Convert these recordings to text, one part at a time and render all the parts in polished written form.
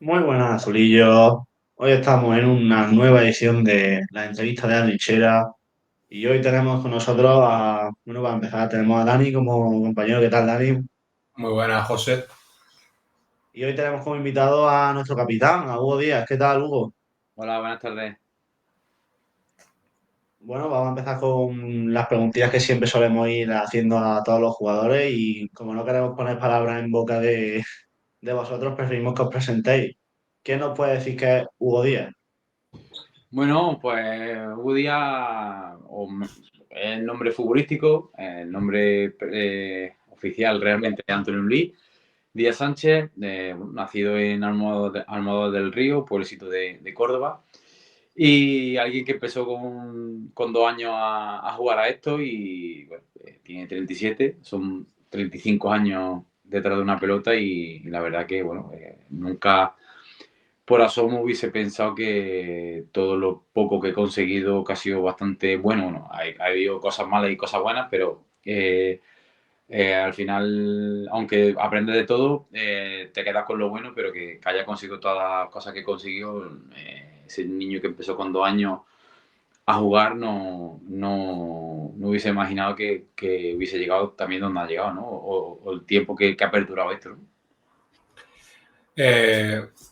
Muy buenas, Azulillo. Hoy estamos en una nueva edición de la entrevista de la trinchera y hoy tenemos con nosotros bueno, para empezar tenemos a Dani como compañero. ¿Qué tal, Dani? Muy buenas, José. Y hoy tenemos como invitado a nuestro capitán, a Hugo Díaz. ¿Qué tal, Hugo? Hola, buenas tardes. Bueno, vamos a empezar con las preguntillas que siempre solemos ir haciendo a todos los jugadores y como no queremos poner palabras en boca de vosotros, preferimos que os presentéis. ¿Qué nos puede decir que es Hugo Díaz? Bueno, pues Udia es el nombre futbolístico, el nombre oficial realmente es Antonio Luis Díaz Sánchez, nacido en Almodóvar del Río, pueblecito de Córdoba, y alguien que empezó con 2 años a jugar a esto y bueno, tiene 37, son 35 años detrás de una pelota y la verdad que bueno, nunca por asomo hubiese pensado que todo lo poco que he conseguido, que ha sido bastante bueno, bueno, ha habido cosas malas y cosas buenas, pero al final, aunque aprendes de todo, te quedas con lo bueno, pero que haya conseguido todas las cosas que he conseguido, ese niño que empezó con 2 años a jugar no hubiese imaginado que hubiese llegado también donde ha llegado, ¿no? O el tiempo que ha perdurado esto, ¿no?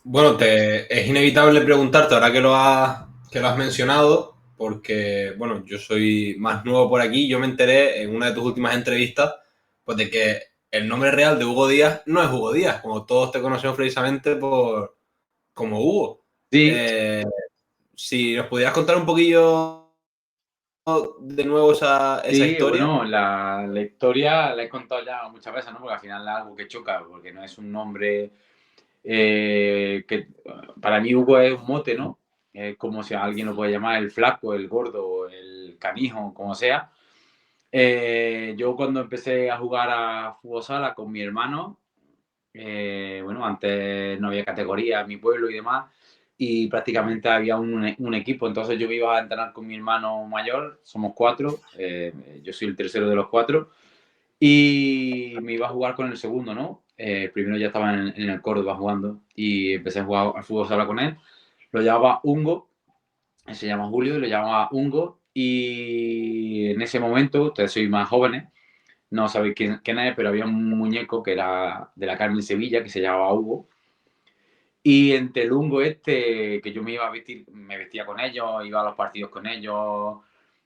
Bueno, es inevitable preguntarte ahora que lo has mencionado, porque, bueno, yo soy más nuevo por aquí. Yo me enteré en una de tus últimas entrevistas, pues de que el nombre real de Hugo Díaz no es Hugo Díaz, como todos te conocemos precisamente como Hugo. Sí, Eh, si nos pudieras contar un poquillo de nuevo esa sí, historia. bueno, la historia la he contado ya muchas veces, ¿no? Porque al final es algo que choca, porque no es un nombre que para mí Hugo es un mote, ¿no? Es como si alguien lo puede llamar el flaco, el gordo, el canijo, como sea. Yo cuando empecé a jugar a fútbol sala con mi hermano, bueno, antes no había categoría en mi pueblo y demás, y prácticamente había un equipo, entonces yo me iba a entrenar con mi hermano mayor, somos cuatro, yo soy el tercero de los cuatro, y me iba a jugar con el segundo, ¿no? Primero ya estaba en el Córdoba jugando y empecé a jugar al fútbol sala con él, lo llamaba Ungo, se llama Julio, y lo llamaba Ungo, y en ese momento, ustedes sois más jóvenes, no sabéis quién es, pero había un muñeco que era de la Carmen Sevilla que se llamaba Hugo. Y entre el Ungo este, que yo me iba a vestir, me vestía con ellos, iba a los partidos con ellos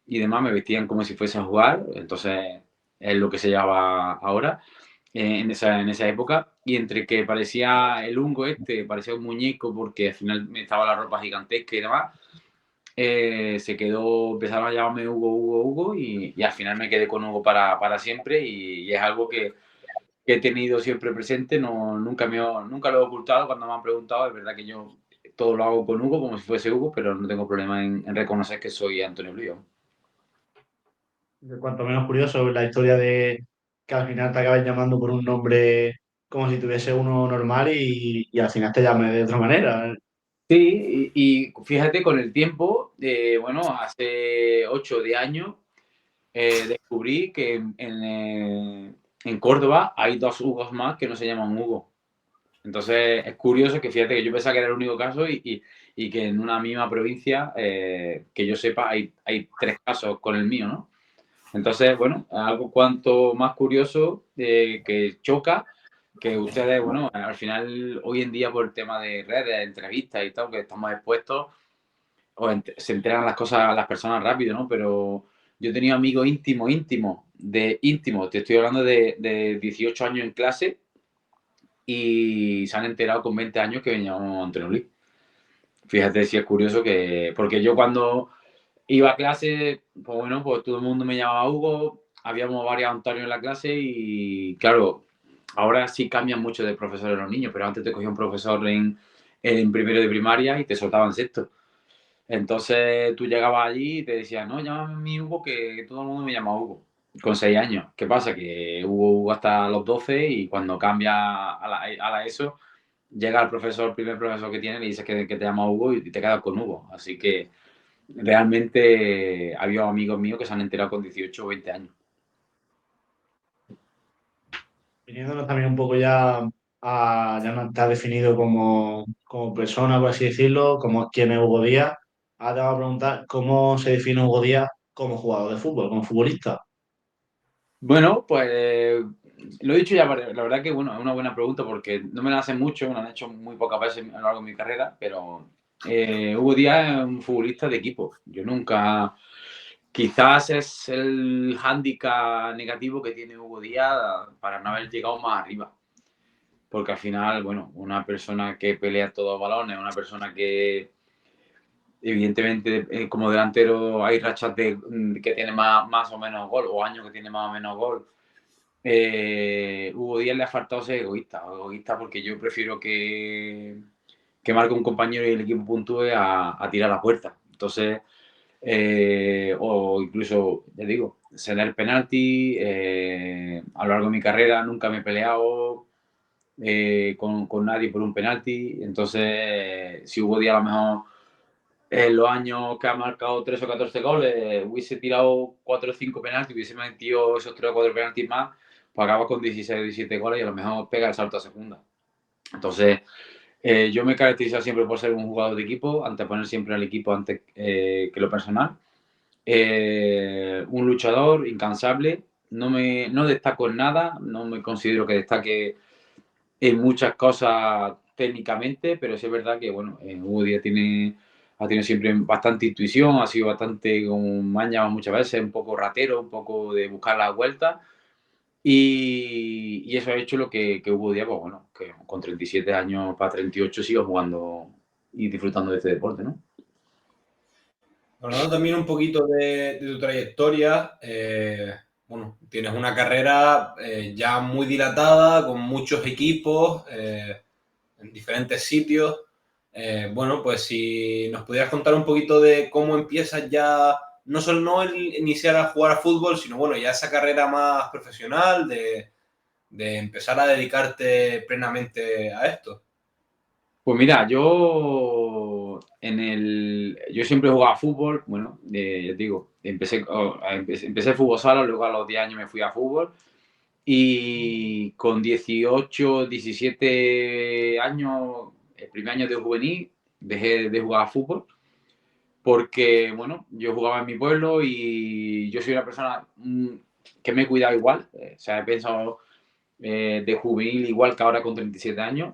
y demás, me vestían como si fuese a jugar. Entonces es lo que se llama ahora, en esa época. Y entre que parecía el Ungo este, parecía un muñeco porque al final me estaba la ropa gigantesca y demás, se quedó, empezaron a llamarme Hugo, Hugo, Hugo y al final me quedé con Hugo para siempre y es algo que he tenido siempre presente, no, nunca lo he ocultado cuando me han preguntado, es verdad que yo todo lo hago con Hugo como si fuese Hugo, pero no tengo problema en reconocer que soy Antonio Luis. Cuanto menos curioso la historia de que al final te acabes llamando por un nombre como si tuviese uno normal y al final te llame de otra manera. Sí, y fíjate, con el tiempo, bueno, hace 8 o 10 años, descubrí que en Córdoba hay dos Hugos más que no se llaman Hugo. Entonces es curioso que fíjate que yo pensaba que era el único caso y que en una misma provincia, que yo sepa, hay tres casos con el mío, ¿no? Entonces, bueno, algo cuanto más curioso que choca, que ustedes, bueno, al final hoy en día por el tema de redes, entrevistas y tal, que estamos expuestos, se enteran las cosas las personas rápido, ¿no? Pero yo he tenido amigos íntimos, te estoy hablando de 18 años en clase y se han enterado con 20 años que me llamo Antonio Luis. Fíjate si es curioso que, porque yo cuando iba a clase, pues bueno, pues todo el mundo me llamaba Hugo, habíamos varios Antonio en la clase y claro, ahora sí cambian mucho de profesores los niños, pero antes te cogía un profesor en primero de primaria y te soltaban sexto. Entonces tú llegabas allí y te decían, no, llámame a mí Hugo, que todo el mundo me llama Hugo, con 6 años. ¿Qué pasa? Que Hugo hasta los 12 y cuando cambia a la ESO, llega el primer profesor que tiene, le dices que te llama Hugo y te quedas con Hugo. Así que realmente había amigos míos que se han enterado con 18 o 20 años. Viniéndonos también un poco ya ya no te has definido como persona, por así decirlo, como quién es Hugo Díaz. Ahora te voy a preguntar cómo se define Hugo Díaz como jugador de fútbol, como futbolista. Bueno, pues lo he dicho ya, la verdad que bueno, es una buena pregunta porque no me la hacen mucho, me la han hecho muy pocas veces a lo largo de mi carrera, pero Hugo Díaz es un futbolista de equipo. Yo nunca, quizás es el hándicap negativo que tiene Hugo Díaz para no haber llegado más arriba. Porque al final, bueno, una persona que pelea todos los balones, una persona que evidentemente como delantero hay rachas que tiene más o menos gol, o años que tiene más o menos gol. Hugo Díaz le ha faltado ser egoísta porque yo prefiero que marque un compañero y el equipo puntúe a tirar a la puerta. Entonces, o incluso, ya digo, ceder penalti. A lo largo de mi carrera nunca me he peleado con nadie por un penalti. Entonces, si Hugo Díaz a lo mejor en los años que ha marcado 3 o 14 goles, hubiese tirado 4 o 5 penaltis, hubiese metido esos 3 o 4 penaltis más, pues acaba con 16 o 17 goles y a lo mejor pega el salto a segunda. Entonces, yo me he caracterizado siempre por ser un jugador de equipo, anteponer siempre al equipo antes que lo personal. Un luchador incansable, no destaco en nada, no me considero que destaque en muchas cosas técnicamente, pero sí es verdad que, bueno, Hugo Díaz ha tenido siempre bastante intuición, ha sido bastante, como me han llamado muchas veces, un poco ratero, un poco de buscar las vueltas, y eso ha hecho lo que Hugo Díaz, pues bueno, que con 37 años para 38 sigo jugando y disfrutando de este deporte, ¿no? Hablando también un poquito de tu trayectoria, bueno, tienes una carrera ya muy dilatada, con muchos equipos, en diferentes sitios. Bueno, pues si nos pudieras contar un poquito de cómo empiezas ya, no solo no el iniciar a jugar a fútbol, sino bueno, ya esa carrera más profesional, de empezar a dedicarte plenamente a esto. Pues mira, yo siempre he jugado a fútbol, bueno, ya te digo, empecé fútbol sala, luego a los 10 años me fui a fútbol y con 18, 17 años, el primer año de juvenil, dejé de jugar a fútbol porque, bueno, yo jugaba en mi pueblo y yo soy una persona que me he cuidado igual, o sea, he pensado de juvenil igual que ahora con 37 años.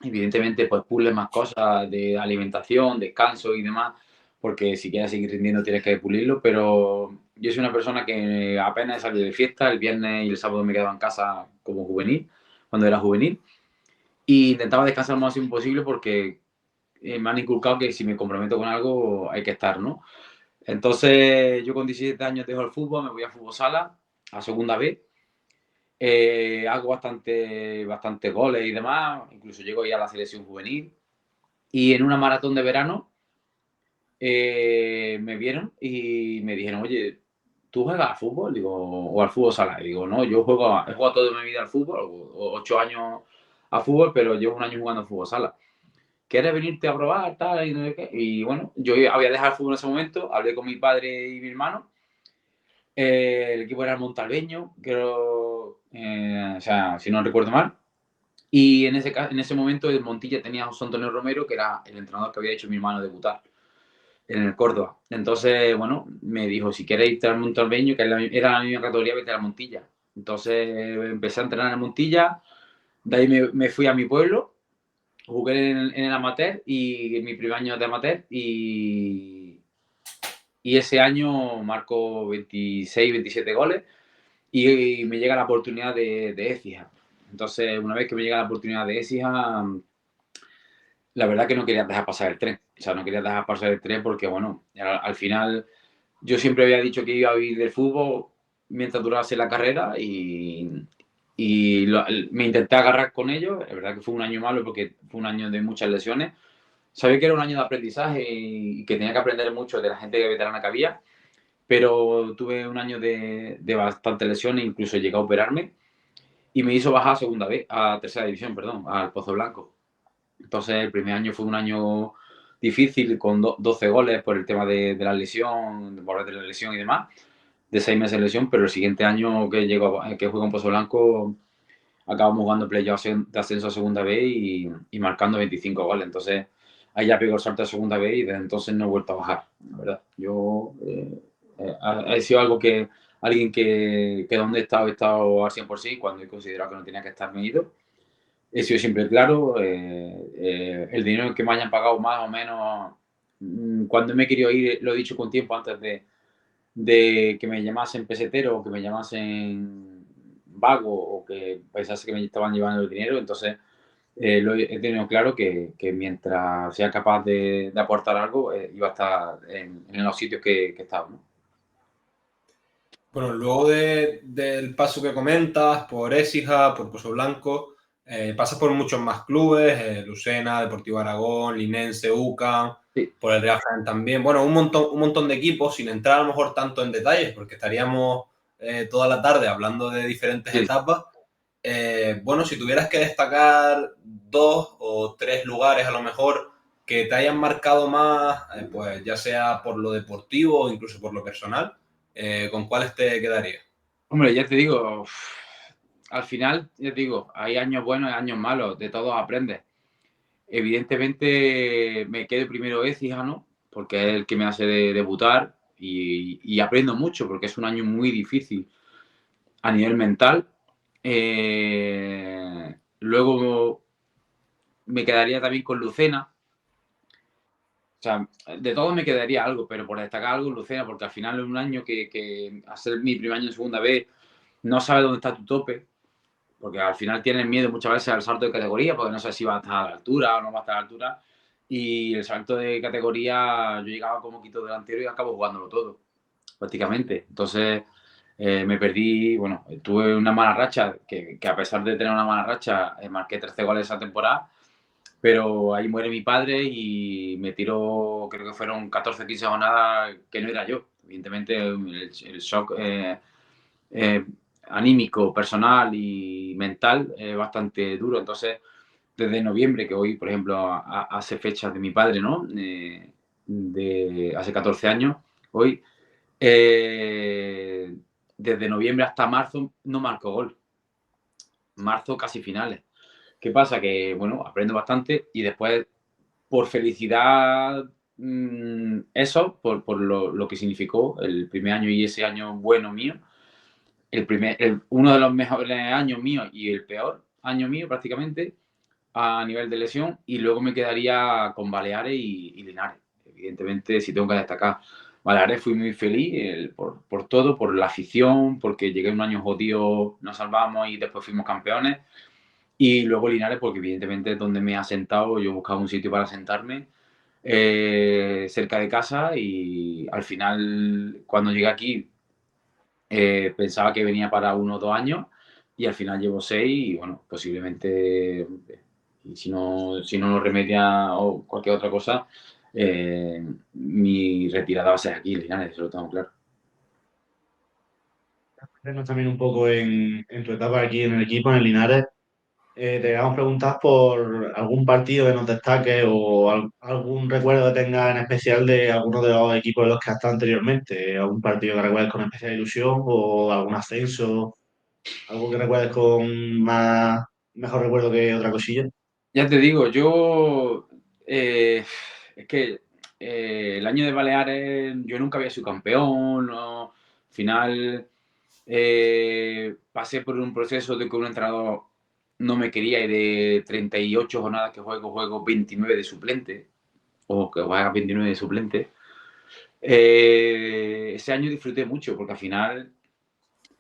Evidentemente, pues pules más cosas de alimentación, descanso y demás, porque si quieres seguir rindiendo tienes que pulirlo, pero yo soy una persona que apenas he salido de fiesta, el viernes y el sábado me quedaba en casa como juvenil, cuando era juvenil, y intentaba descansar lo máximo posible porque me han inculcado que si me comprometo con algo hay que estar, ¿no? Entonces yo con 17 años dejo el fútbol, me voy a fútbol sala, a segunda vez, hago bastante goles y demás, incluso llego ya a la selección juvenil. Y en una maratón de verano me vieron y me dijeron, oye, ¿tú juegas al fútbol? Digo, o al fútbol sala. Y digo, no, he jugado toda mi vida al fútbol, o 8 años a fútbol, pero llevo un año jugando al fútbol sala. ¿Quieres venirte a probar? Tal, y, no sé qué? Y bueno, yo había dejado el fútbol en ese momento, hablé con mi padre y mi hermano. El equipo era el Montalbeño, creo, o sea, si no recuerdo mal. Y en ese momento el Montilla tenía a José Antonio Romero, que era el entrenador que había hecho mi hermano debutar en el Córdoba. Entonces, bueno, me dijo, si quieres irte al Montalbeño, que era la misma categoría, vete al Montilla. Entonces empecé a entrenar en Montilla, de ahí me fui a mi pueblo, jugué en el amateur y en mi primer año de amateur y ese año marco 26, 27 goles y me llega la oportunidad de Écija. Entonces, una vez que me llega la oportunidad de Écija, la verdad que no quería dejar pasar el tren. O sea, no quería dejar pasar el tren porque, bueno, al final yo siempre había dicho que iba a vivir del fútbol mientras durase la carrera me intenté agarrar con ellos. Es verdad que fue un año malo porque fue un año de muchas lesiones. Sabía que era un año de aprendizaje y que tenía que aprender mucho de la gente veterana que había, pero tuve un año de bastantes lesiones, incluso llegué a operarme y me hizo bajar a segunda vez, a tercera división, perdón, al Pozo Blanco. Entonces el primer año fue un año difícil con 12 goles por el tema de la lesión, de volver de la lesión y demás, de 6 meses de lesión, pero el siguiente año que juego en Pozo Blanco acabamos jugando playoffs de ascenso a segunda B y marcando 25 goles. Entonces, ahí ya pegó el salto a segunda B y desde entonces no he vuelto a bajar, la verdad. Yo ha sido algo que alguien que donde he estado al 100% cuando he considerado que no tenía que estar medido. He sido siempre claro, el dinero que me hayan pagado más o menos, cuando me he querido ir, lo he dicho con tiempo antes de que me llamasen pesetero o que me llamasen vago o que pensase que me estaban llevando el dinero, entonces he tenido claro que mientras sea capaz de aportar algo, iba a estar en los sitios que he estado, ¿no? Bueno, luego del paso que comentas, por Écija, por Pozo Blanco, pasas por muchos más clubes, Lucena, Deportivo Aragón, Linense, UCAM, Sí. por el Real Jaén también. Bueno, un montón de equipos, sin entrar a lo mejor tanto en detalles, porque estaríamos toda la tarde hablando de diferentes Sí. etapas. Bueno, si tuvieras que destacar 2 o 3 lugares a lo mejor que te hayan marcado más, pues ya sea por lo deportivo o incluso por lo personal, ¿con cuáles te quedarías? Hombre, ya te digo, al final, ya te digo, hay años buenos y años malos, de todos aprendes. Evidentemente me quedo primero Écija, ¿no? Porque es el que me hace debutar y aprendo mucho porque es un año muy difícil a nivel mental. Luego me quedaría también con Lucena. O sea, de todo me quedaría algo, pero por destacar algo Lucena, porque al final es un año que a ser mi primer año en segunda B, no sabes dónde está tu tope, porque al final tienes miedo muchas veces al salto de categoría, porque no sé si va a estar a la altura o no va a estar a la altura. Y el salto de categoría, yo llegaba como quito delantero y acabo jugándolo todo, prácticamente. Entonces, me perdí, bueno, tuve una mala racha, que a pesar de tener una mala racha, marqué 13 goles esa temporada, pero ahí muere mi padre y me tiró, creo que fueron 14 15 jornadas que no era yo. Evidentemente, el shock eh, anímico, personal y mental bastante duro. Entonces, desde noviembre, que hoy, por ejemplo, hace fecha de mi padre, ¿no? De hace 14 años, hoy, eh, desde noviembre hasta marzo no marco gol. Marzo casi finales. ¿Qué pasa? Que, bueno, aprendo bastante y después, por felicidad, eso, por lo que significó el primer año y ese año bueno mío, uno de los mejores años míos y el peor año mío prácticamente a nivel de lesión, y luego me quedaría con Baleares y Linares. Evidentemente, si tengo que destacar, Baleares fui muy feliz por todo, por la afición, porque llegué un año jodido, nos salvamos y después fuimos campeones. Y luego Linares, porque evidentemente es donde me ha sentado, yo buscaba un sitio para sentarme cerca de casa y al final, cuando llegué aquí, pensaba que venía para 1 o 2 años y al final llevo 6 y bueno, posiblemente, y si no lo remedia o cualquier otra cosa, mi retirada va a ser aquí en Linares, eso lo tengo claro. Meternos también un poco en tu etapa aquí en el equipo, en el Linares. Te queríamos preguntar por algún partido que nos destaque o algún recuerdo que tengas en especial de alguno de los equipos en los que has estado anteriormente. Algún partido que recuerdes con especial ilusión o algún ascenso, algo que recuerdes con mejor recuerdo que otra cosilla. Ya te digo, yo es que el año de Baleares yo nunca había sido campeón, ¿no? Al final pasé por un proceso de que un entrenador no me quería y de 38 jornadas que juego 29 de suplente, o que juega 29 de suplente. Ese año disfruté mucho porque al final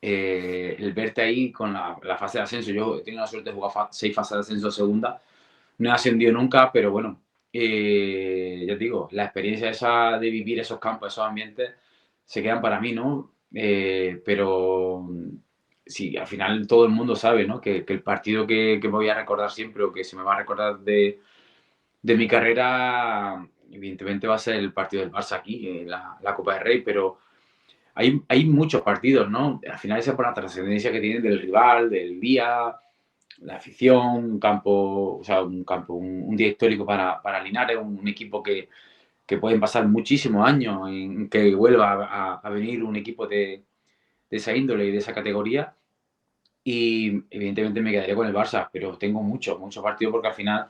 el verte ahí con la fase de ascenso, yo he tenido la suerte de jugar 6 fases de ascenso a segunda, no he ascendido nunca, pero bueno, ya te digo, la experiencia esa de vivir esos campos, esos ambientes, se quedan para mí, ¿no? Pero sí, al final todo el mundo sabe, ¿no? Que el partido que me voy a recordar siempre o que se me va a recordar de mi carrera, evidentemente va a ser el partido del Barça aquí, la Copa del Rey, pero hay muchos partidos, ¿no? Al final es por la trascendencia que tienen del rival, del día, la afición, un campo, o sea, un día histórico para Linares, un equipo que pueden pasar muchísimos años en que vuelva a venir un equipo de esa índole y de esa categoría. y evidentemente me quedaría con el Barça, pero tengo muchos partidos porque al final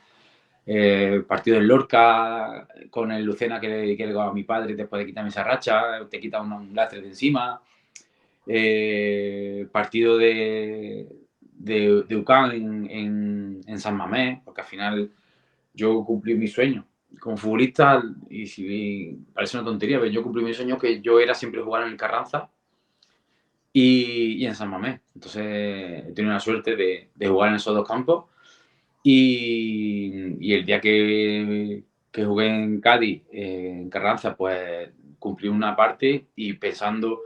partido del Lorca con el Lucena que le dio a mi padre después de quitarme esa racha, te quita un lastre de encima, partido de UCAM en San Mamés, porque al final yo cumplí mi sueño como futbolista, y si parece una tontería, pero yo cumplí mi sueño que yo era siempre jugar en el Carranza y en San Mamés. Entonces he tenido la suerte de jugar en esos dos campos y el día que jugué en Cádiz, en Carranza, pues cumplí una parte y pensando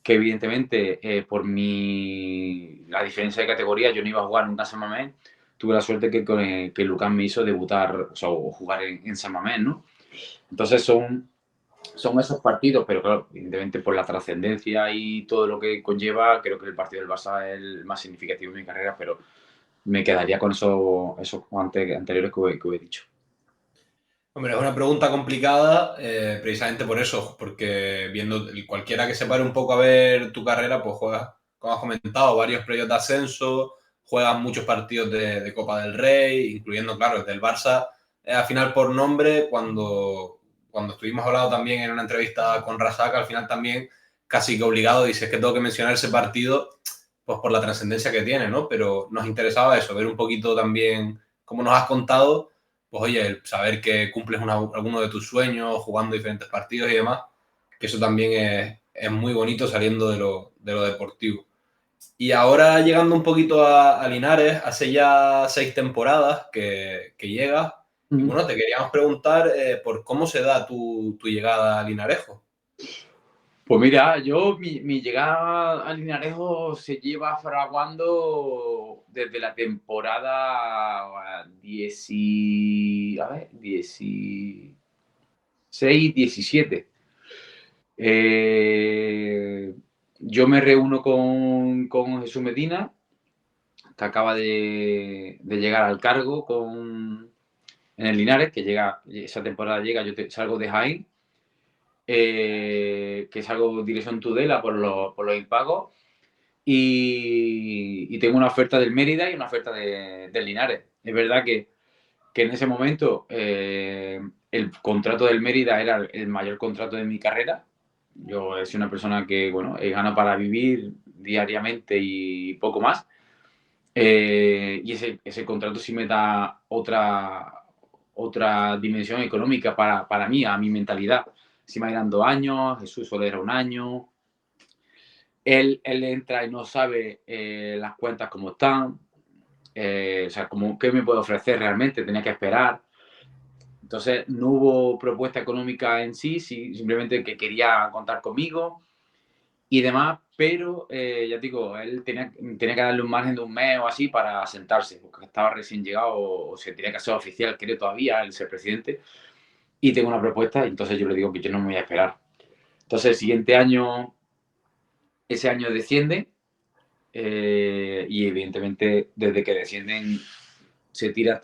que evidentemente por la diferencia de categoría yo no iba a jugar nunca en San Mamés, tuve la suerte que Lucas me hizo debutar, o sea, o jugar en San Mamés, ¿no? Entonces son esos partidos, pero claro, evidentemente por la trascendencia y todo lo que conlleva, creo que el partido del Barça es el más significativo de mi carrera, pero me quedaría con esos anteriores que he dicho. Hombre, es una pregunta complicada precisamente por eso, porque viendo cualquiera que se pare un poco a ver tu carrera, pues juegas, como has comentado, varios playoffs de ascenso, juegas muchos partidos de Copa del Rey, incluyendo, claro, desde el Barça. Al final, por nombre, cuando estuvimos hablando también en una entrevista con Razak, al final también casi que obligado dices que tengo que mencionar ese partido, pues por la trascendencia que tiene, ¿no? Pero nos interesaba eso, ver un poquito también cómo nos has contado, pues oye, el saber que cumples alguno de tus sueños, jugando diferentes partidos y demás, que eso también es muy bonito saliendo de lo deportivo. Y ahora llegando un poquito a Linares, hace ya 6 temporadas que llegas, y bueno, te queríamos preguntar por cómo se da tu llegada a Linarejo. Pues mira, mi llegada a Linarejo se lleva fraguando desde la temporada 16, 17. Yo me reúno con Jesús Medina, que acaba de llegar al cargo en el Linares, que esa temporada llega, yo salgo de Jaén, que salgo dirección Tudela por los impagos, y tengo una oferta del Mérida y una oferta del Linares. Es verdad que en ese momento el contrato del Mérida era el mayor contrato de mi carrera. Yo soy una persona que, bueno, gano para vivir diariamente y poco más. Y ese contrato sí me da otra dimensión económica para mí, a mi mentalidad. Si me eran 2 años, Jesús solo era 1 año. Él entra y no sabe las cuentas cómo están. O sea, ¿qué me puede ofrecer realmente? Tenía que esperar. Entonces, no hubo propuesta económica en sí, simplemente que quería contar conmigo y demás, pero ya te digo, él tenía que darle un margen de un mes o así para sentarse, porque estaba recién llegado o se tenía que hacer oficial, creo todavía, el ser presidente, y tengo una propuesta, y entonces yo le digo que yo no me voy a esperar. Entonces, el siguiente año, ese año desciende, y evidentemente desde que descienden se tira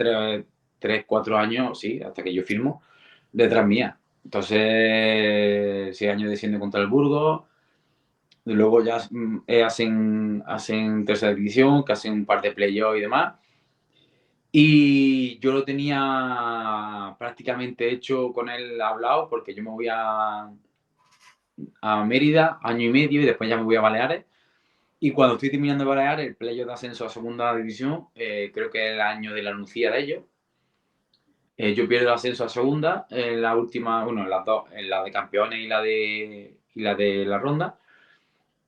3, 4 años, sí, hasta que yo firmo, detrás mía. Entonces, ese año desciende contra el Burgos, luego ya hacen tercera división, que hacen un par de playoffs y demás. Y yo lo tenía prácticamente hecho con él hablado, porque yo me voy a Mérida, 1 año y medio, y después ya me voy a Baleares. Y cuando estoy terminando de Baleares, el playoff de ascenso a segunda división, creo que es el año de la anuncia de ellos. Yo pierdo el ascenso a segunda en la última, bueno, en las dos, en la de campeones y la de la ronda.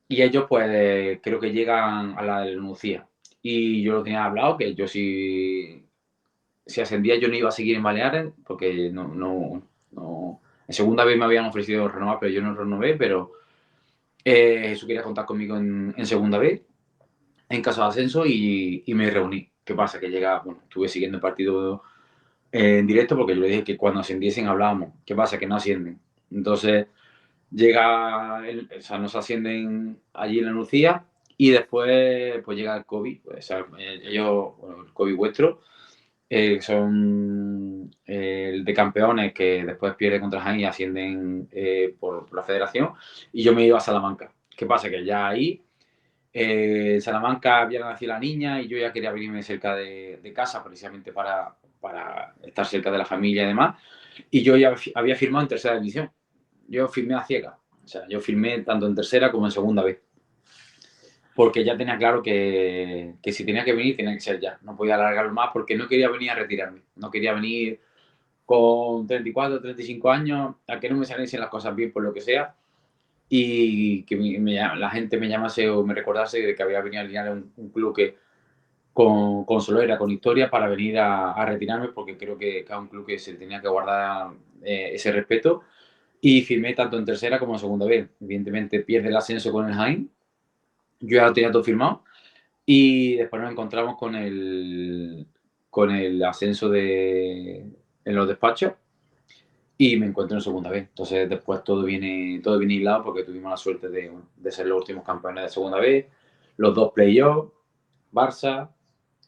Y ellos, pues, creo que llegan a la de Nucía. Y yo lo tenía hablado, que yo si ascendía yo no iba a seguir en Baleares, porque no. En segunda vez me habían ofrecido renovar, pero yo no renové, pero Jesús quería contar conmigo en segunda vez, en caso de ascenso, y me reuní. ¿Qué pasa? Que bueno, estuve siguiendo el partido en directo, porque yo le dije que cuando ascendiesen hablábamos. ¿Qué pasa? Que no ascienden. Entonces o sea, nos ascienden allí en la Nucía, y después pues llega el COVID, pues, o sea, ellos, bueno, el COVID vuestro, son el de campeones, que después pierde contra Jaén y ascienden por la federación, y yo me iba a Salamanca. ¿Qué pasa? Que ya ahí En Salamanca había nacido la niña y yo ya quería venirme cerca de casa, precisamente para estar cerca de la familia y demás. Y yo ya había firmado en tercera división. Yo firmé a ciegas. O sea, yo firmé tanto en tercera como en segunda vez. Porque ya tenía claro que si tenía que venir, tenía que ser ya. No podía alargarlo más porque no quería venir a retirarme. No quería venir con 34, 35 años, a que no me saliesen las cosas bien por lo que sea, y que la gente me llamase o me recordase de que había venido a Linares un club que con solera, con historia, para venir a retirarme, porque creo que es un club que se tenía que guardar ese respeto. Y firmé tanto en tercera como en segunda vez. Evidentemente pierde el ascenso con el Jaén. Yo ya lo tenía todo firmado. Y después nos encontramos con el ascenso en los despachos y me encuentro en segunda vez. Entonces después todo viene hilado porque tuvimos la suerte de ser los últimos campeones de segunda vez, los dos playoffs, Barça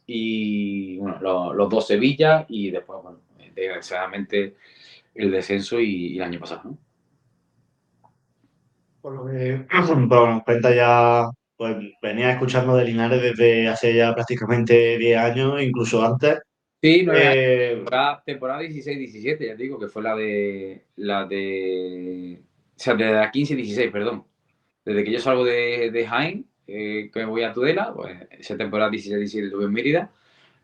y bueno, los dos Sevilla y después, bueno, desgraciadamente el descenso y el año pasado, ¿no? Por lo que por lo que nos cuenta ya, pues venía escuchando de Linares desde hace ya prácticamente 10 años, incluso antes. Sí, 9 años. Eh, Temporada 16-17, ya te digo, que fue o sea, de la 15-16, perdón. Desde que yo salgo de Jaén, que me voy a Tudela, pues esa temporada 16-17 estuve en Mérida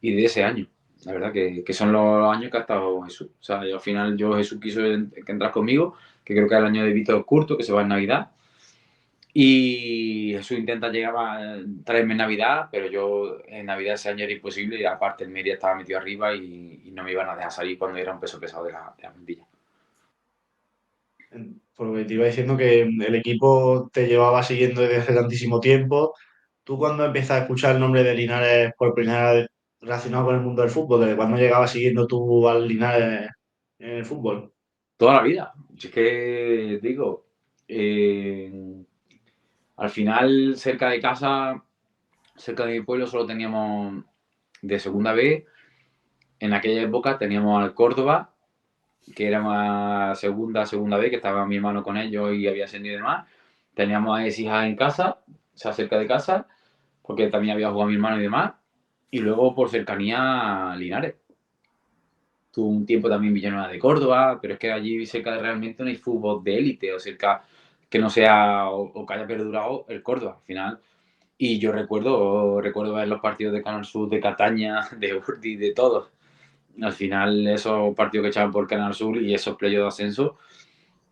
y de ese año. La verdad que son los años que ha estado Jesús. O sea, al final Jesús quiso que entrar conmigo, que creo que es el año de Víctor Curto, que se va en Navidad. Y Jesús intenta llegar a traerme en Navidad, pero yo en Navidad ese año era imposible y aparte el Mérida estaba metido arriba y no me iban a dejar salir cuando era un peso pesado de la plantilla. por lo que te iba diciendo que el equipo te llevaba siguiendo desde hace tantísimo tiempo. ¿Tú cuando empiezas a escuchar el nombre de Linares por primera vez relacionado con el mundo del fútbol? ¿Desde cuándo llegabas siguiendo tú al Linares en el fútbol? Toda la vida. Si es que digo, eh, al final cerca de casa, cerca de mi pueblo, solo teníamos de segunda B. En aquella época teníamos al Córdoba, que era más segunda B, que estaba mi hermano con ellos y había ascendido y demás. Teníamos a Écija en casa, o sea, cerca de casa, porque también había jugado mi hermano y demás. Y luego por cercanía Linares. Tuvo un tiempo también Villanueva de Córdoba, pero es que allí cerca de realmente no hay fútbol de élite, o cerca que no sea o que haya perdurado el Córdoba al final. Y yo recuerdo ver los partidos de Canal Sur, de Cataña, de Urdi, de todos. Al final, esos partidos que echaban por Canal Sur y esos playoffs de ascenso,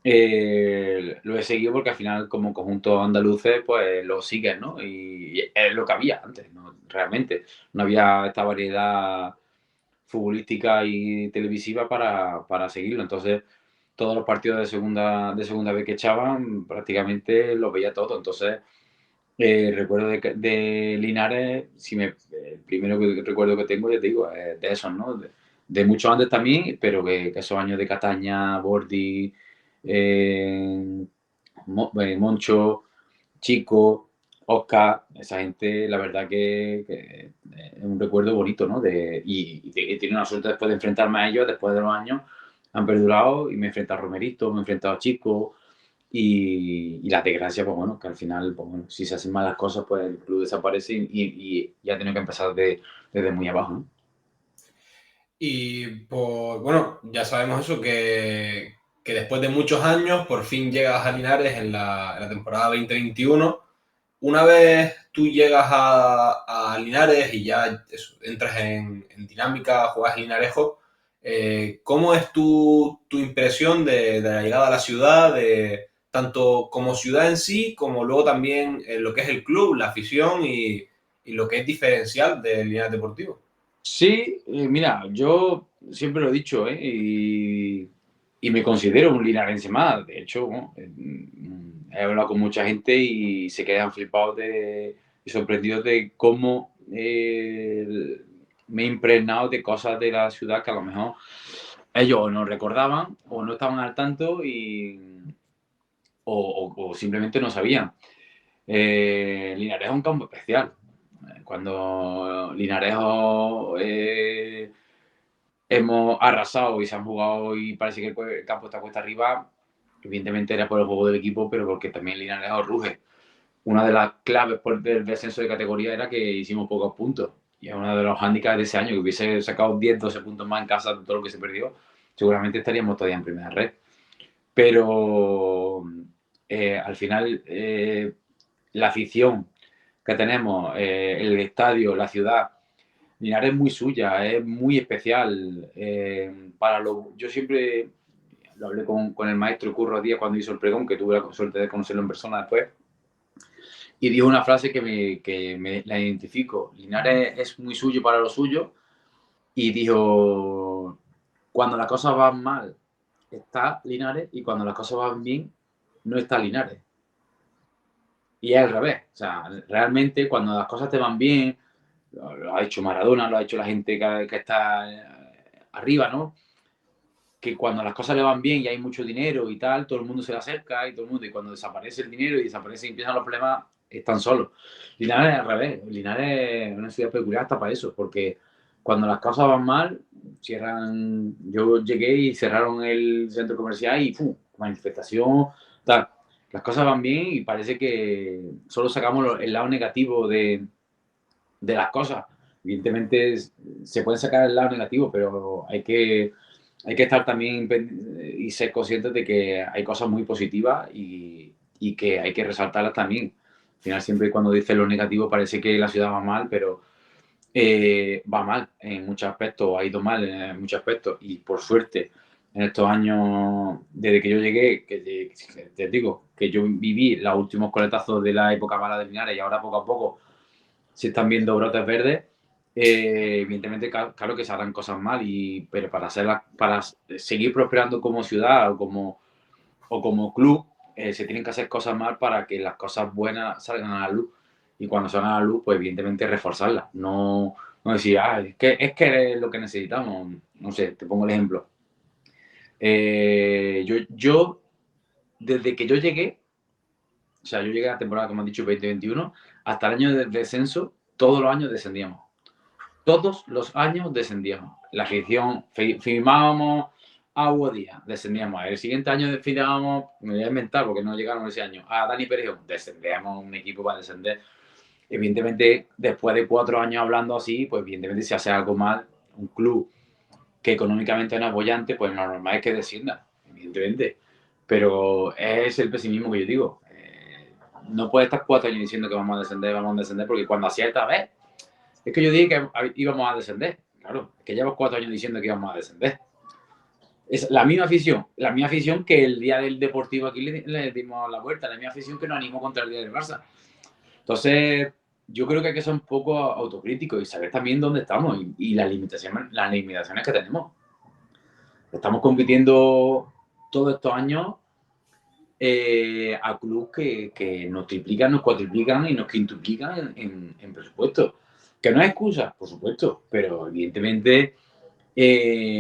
lo he seguido porque al final, como conjunto andaluces, pues lo sigues, ¿no? Y es lo que había antes, ¿no? Realmente. No había esta variedad futbolística y televisiva para seguirlo. Entonces, todos los partidos de segunda vez que echaban, prácticamente los veía todos. Entonces, recuerdo de Linares, el primero que recuerdo que tengo, ya te digo, de esos, ¿no? De muchos antes también, pero que esos años de Cataña, Bordi, Moncho, Chico, Oscar, esa gente, la verdad que es un recuerdo bonito, ¿no? Y tiene una suerte después de enfrentarme a ellos, después de los años, han perdurado y me he enfrentado a Romerito, me he enfrentado a Chico y la desgracia, pues bueno, que al final, pues bueno, si se hacen malas cosas, pues el club desaparece y ya tiene que empezar desde muy abajo, ¿no? Y pues bueno, ya sabemos eso, que después de muchos años por fin llegas a Linares en la temporada 2021. Una vez tú llegas a Linares y ya eso, entras en dinámica, juegas Linarejo, ¿cómo es tu impresión de la llegada a la ciudad, tanto como ciudad en sí, como luego también lo que es el club, la afición y lo que es diferencial de Linares Deportivo? Sí, mira, yo siempre lo he dicho, ¿eh? Y me considero un linarense más. De hecho, bueno, he hablado con mucha gente y se quedan flipados y sorprendidos de cómo me he impregnado de cosas de la ciudad que a lo mejor ellos no recordaban o no estaban al tanto o simplemente no sabían. Linares es un campo especial. Cuando Linares hemos arrasado y se han jugado y parece que el campo está cuesta arriba, evidentemente era por el juego del equipo, pero porque también Linares ruge. una de las claves del descenso de categoría era que hicimos pocos puntos. Y es uno de los hándicaps de ese año, que hubiese sacado 10, 12 puntos más en casa de todo lo que se perdió, seguramente estaríamos todavía en primera red. Pero al final la afición que tenemos, el estadio, la ciudad, Linares es muy suya, es muy especial. Yo siempre lo hablé con el maestro Curro Díaz cuando hizo el pregón, que tuve la suerte de conocerlo en persona después, y dijo una frase que me la identifico. Linares es muy suyo para lo suyo, y dijo, cuando las cosas van mal está Linares, y cuando las cosas van bien no está Linares. Y es al revés. O sea, realmente cuando las cosas te van bien, lo ha hecho Maradona, lo ha hecho la gente que está arriba, ¿no? Que cuando las cosas le van bien y hay mucho dinero y tal, todo el mundo se le acerca y todo el mundo, y cuando desaparece el dinero y desaparece y empiezan los problemas, están solos. Linares es al revés. Linares es una ciudad peculiar hasta para eso, porque cuando las cosas van mal, cierran. Yo llegué y cerraron el centro comercial y ¡pum! Manifestación, tal. Las cosas van bien y parece que solo sacamos el lado negativo de las cosas. Evidentemente se puede sacar el lado negativo, pero hay que estar también y ser conscientes de que hay cosas muy positivas y que hay que resaltarlas también. Al final, siempre cuando dices lo negativo parece que la ciudad va mal, pero va mal en muchos aspectos, ha ido mal en muchos aspectos, y por suerte en estos años, desde que yo llegué, que te digo, que yo viví los últimos coletazos de la época mala de Linares, y ahora poco a poco se están viendo brotes verdes. Evidentemente, claro que se harán cosas mal, pero para seguir prosperando como ciudad o como club, se tienen que hacer cosas mal para que las cosas buenas salgan a la luz. Y cuando salgan a la luz, pues evidentemente reforzarlas. No decir, es que es lo que necesitamos. No sé, te pongo el ejemplo. Yo, desde que yo llegué, o sea, yo llegué a la temporada, como han dicho, 2021, hasta el año del descenso, todos los años descendíamos. Todos los años descendíamos. La afición, firmábamos a Hugo Díaz, descendíamos. El siguiente año firmábamos, me voy a inventar porque no llegaron ese año, a Dani Pérez, descendíamos un equipo para descender. Evidentemente, después de 4 años hablando así, pues evidentemente si hace algo mal, un club que económicamente no es bollante, pues lo normal es que descienda, evidentemente. Pero es el pesimismo que yo digo. No puede estar 4 años diciendo que vamos a descender, porque cuando acierta, ¿ves? Es que yo dije que íbamos a descender. Claro, es que llevas 4 años diciendo que íbamos a descender. Es la misma afición que el día del Deportivo aquí le dimos la vuelta, la misma afición que nos animó contra el día del Barça. Entonces, yo creo que hay que ser un poco autocríticos y saber también dónde estamos y las limitaciones que tenemos. Estamos compitiendo todos estos años a clubes que nos triplican, nos cuatriplican y nos quintuplican en presupuesto. Que no es excusa, por supuesto, pero evidentemente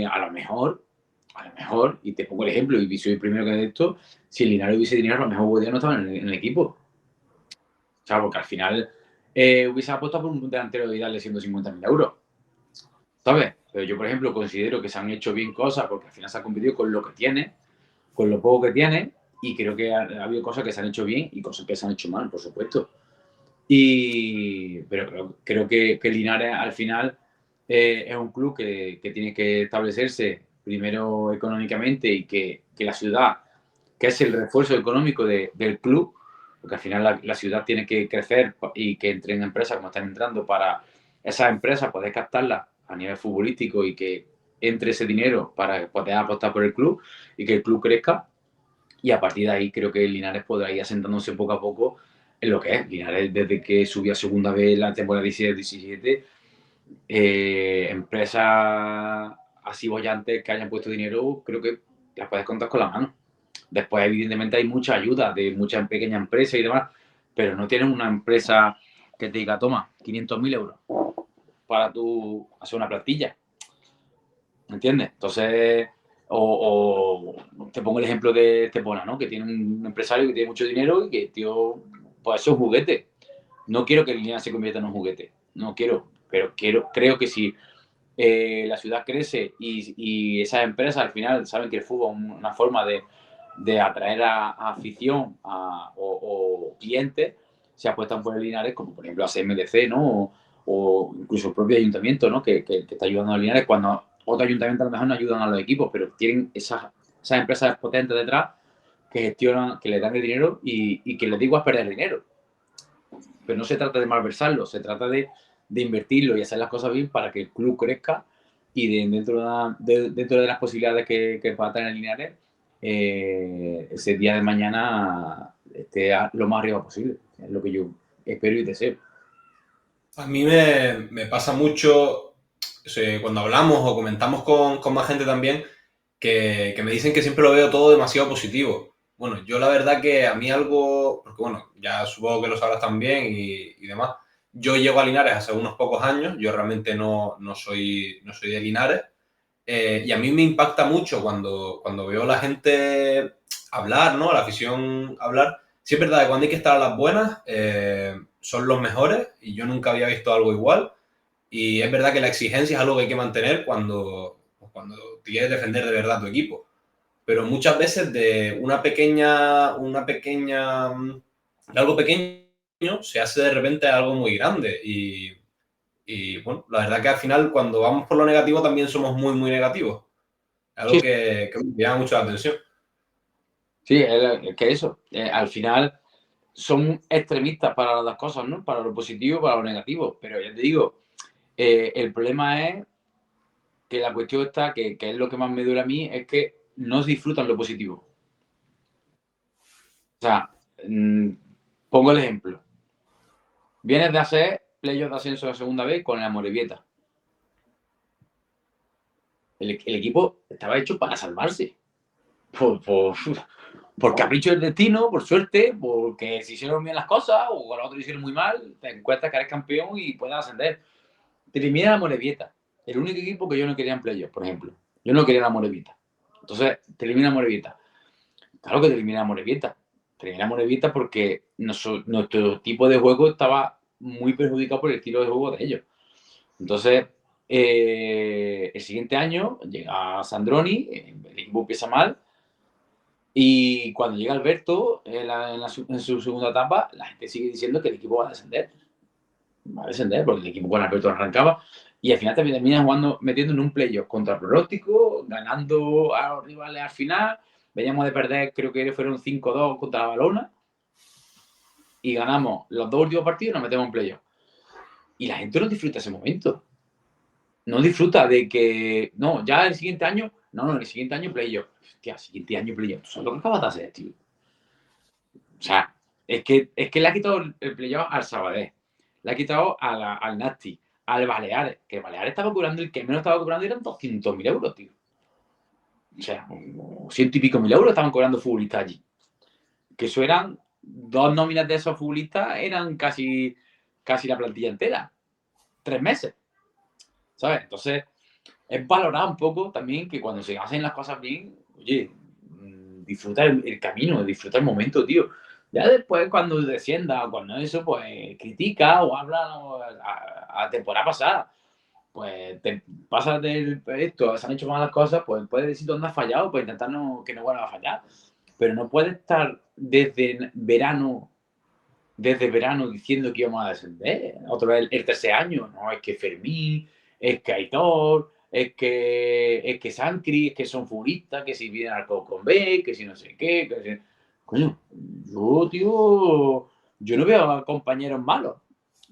a lo mejor, y te pongo el ejemplo, y soy el primero que de esto, si el Linares hubiese dinero, a lo mejor Guardiola no estaba en el equipo. O sea, porque al final hubiese apostado por un delantero y darle 150.000 euros. ¿Sabes? Pero yo, por ejemplo, considero que se han hecho bien cosas porque al final se ha competido con lo que tiene, con lo poco que tiene, y creo que ha habido cosas que se han hecho bien y cosas que se han hecho mal, por supuesto. Pero creo que Linares al final es un club que tiene que establecerse primero económicamente y que la ciudad, que es el refuerzo económico del club, porque al final la ciudad tiene que crecer y que entren empresas como están entrando para esas empresas poder captarlas a nivel futbolístico y que entre ese dinero para poder apostar por el club y que el club crezca. Y a partir de ahí creo que Linares podrá ir asentándose poco a poco en lo que es. Linares, desde que subió a segunda vez la temporada 16-17, empresas así bollantes que hayan puesto dinero, creo que las puedes contar con la mano. Después, evidentemente, hay mucha ayuda de muchas pequeñas empresas y demás, pero no tienes una empresa que te diga, toma, 500.000 euros para tú hacer una plantilla. ¿Me entiendes? Entonces, o te pongo el ejemplo de Estepona, ¿no? Que tiene un empresario que tiene mucho dinero y que, tío, pues eso es un juguete. No quiero que el Linares se convierta en un juguete. No quiero, pero creo que si la ciudad crece y esas empresas al final saben que el fútbol es una forma de atraer a afición o clientes, se apuestan por el Linares, como por ejemplo ACMDC, ¿no? O incluso el propio ayuntamiento, ¿no? Que está ayudando a Linares, cuando otros ayuntamientos a lo mejor no ayudan a los equipos, pero tienen esas empresas potentes detrás que gestionan, que le dan el dinero y que les digo es perder dinero. Pero no se trata de malversarlo, se trata de invertirlo y hacer las cosas bien para que el club crezca y dentro de las posibilidades que pueda tener Linares, ese día de mañana esté lo más arriba posible. Es lo que yo espero y deseo. A mí me pasa mucho, cuando hablamos o comentamos con más gente también, que me dicen que siempre lo veo todo demasiado positivo. Bueno, yo la verdad que a mí algo, porque bueno, ya supongo que lo sabrás también y demás, yo llego a Linares hace unos pocos años, yo realmente no soy de Linares, y a mí me impacta mucho cuando veo a la gente hablar, ¿no? La afición hablar. Sí es verdad que cuando hay que estar a las buenas, son los mejores y yo nunca había visto algo igual. Y es verdad que la exigencia es algo que hay que mantener cuando te quieres defender de verdad tu equipo. Pero muchas veces de de algo pequeño se hace de repente algo muy grande. Y bueno, la verdad que al final cuando vamos por lo negativo también somos muy, muy negativos. Algo Sí, que me llama mucho la atención. sí, es que eso, al final son extremistas para las cosas, ¿no? Para lo positivo, para lo negativo. Pero ya te digo, el problema es que la cuestión está, que es lo que más me duele a mí, es que no disfrutan lo positivo. O sea, pongo el ejemplo. Vienes de hacer playoffs de ascenso de segunda vez con el Amorebieta. El equipo estaba hecho para salvarse. Por capricho del destino, por suerte, porque se hicieron bien las cosas o los otros hicieron muy mal, te encuentras que eres campeón y puedes ascender. Te elimina la Morevieta. El único equipo que yo no quería en playoff, por ejemplo. Yo no quería la Morevieta. Entonces, te elimina Morevieta. Claro que te elimina Morevieta. Te elimina Morevieta porque nuestro tipo de juego estaba muy perjudicado por el estilo de juego de ellos. Entonces, el siguiente año llega Sandroni, el equipo empieza mal, y cuando llega Alberto en su segunda etapa, la gente sigue diciendo que el equipo va a descender. Va a descender porque el equipo con Alberto arrancaba. Y al final también termina jugando, metiendo en un playoff contra el pronóstico, ganando a los rivales al final. Veníamos de perder, creo que fueron 5-2 contra la Balona. Y ganamos los dos últimos partidos y nos metemos en playoff. Y la gente no disfruta ese momento. No disfruta de que, no, ya el siguiente año, no, el siguiente año playoff. Hostia, el siguiente año playoff. ¿Tú sabes lo que acabas de hacer, tío? O sea, es que le ha quitado el playoff al Sabadell, le ha quitado al Nasti, al Baleares, que Baleares estaba cobrando, el que menos estaba cobrando eran 200.000 euros, tío. O sea, 100 y pico mil euros estaban cobrando futbolistas allí. Que eso eran, dos nóminas de esos futbolistas eran casi la plantilla entera. 3 meses, ¿sabes? Entonces, es valorar un poco también que cuando se hacen las cosas bien, oye, disfruta el camino, disfruta el momento, tío. Ya después, cuando descienda, cuando eso, pues critica o habla a temporada pasada. Pues te pasas de esto, se han hecho malas cosas, pues puedes decir dónde has fallado, pues intentar que no vuelva a fallar. Pero no puedes estar desde verano diciendo que íbamos a descender. Otra vez el tercer año, no, es que Fermín, es que Aitor, es que Sancri, es que son futbolistas, que si vienen al con B, que si no sé qué, que si... Coño, yo, tío, yo no veo a compañeros malos,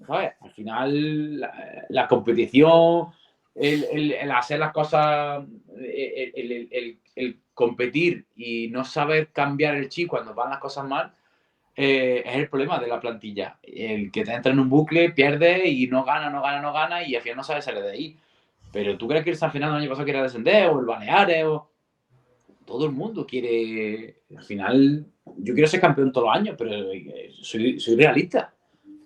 ¿sabes? Al final, la competición, el hacer las cosas, el competir y no saber cambiar el chip cuando van las cosas mal, es el problema de la plantilla. El que te entra en un bucle, pierde y no gana y al final no sabe salir de ahí. Pero ¿tú crees que el San Fernando el año pasado quiere descender? O el Baleares, o... Todo el mundo quiere... Al final, yo quiero ser campeón todos los años, pero soy realista.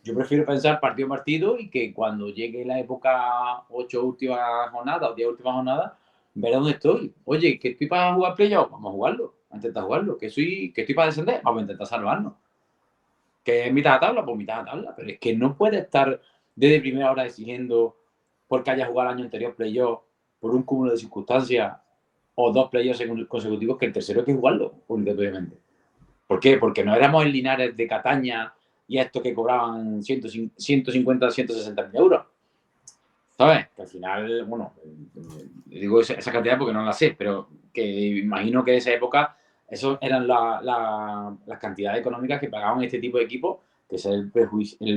Yo prefiero pensar partido a partido y que cuando llegue la época 8 últimas jornadas o 10 últimas jornadas, ver dónde estoy. Oye, que estoy para jugar playoff, vamos a jugarlo, a intentar jugarlo. Que estoy para descender, vamos a intentar salvarnos. Que es mitad de tabla, pues mitad de tabla. Pero es que no puede estar desde primera hora exigiendo porque haya jugado el año anterior playoff por un cúmulo de circunstancias o dos playoffs consecutivos que el tercero hay que jugarlo obligatoriamente. ¿Por qué? Porque no éramos el Linares de Cataña y estos que cobraban 150, 160 mil euros. ¿Sabes? Que al final, bueno, digo esa cantidad porque no la sé, pero que imagino que en esa época eso eran las cantidades económicas que pagaban este tipo de equipos, que es el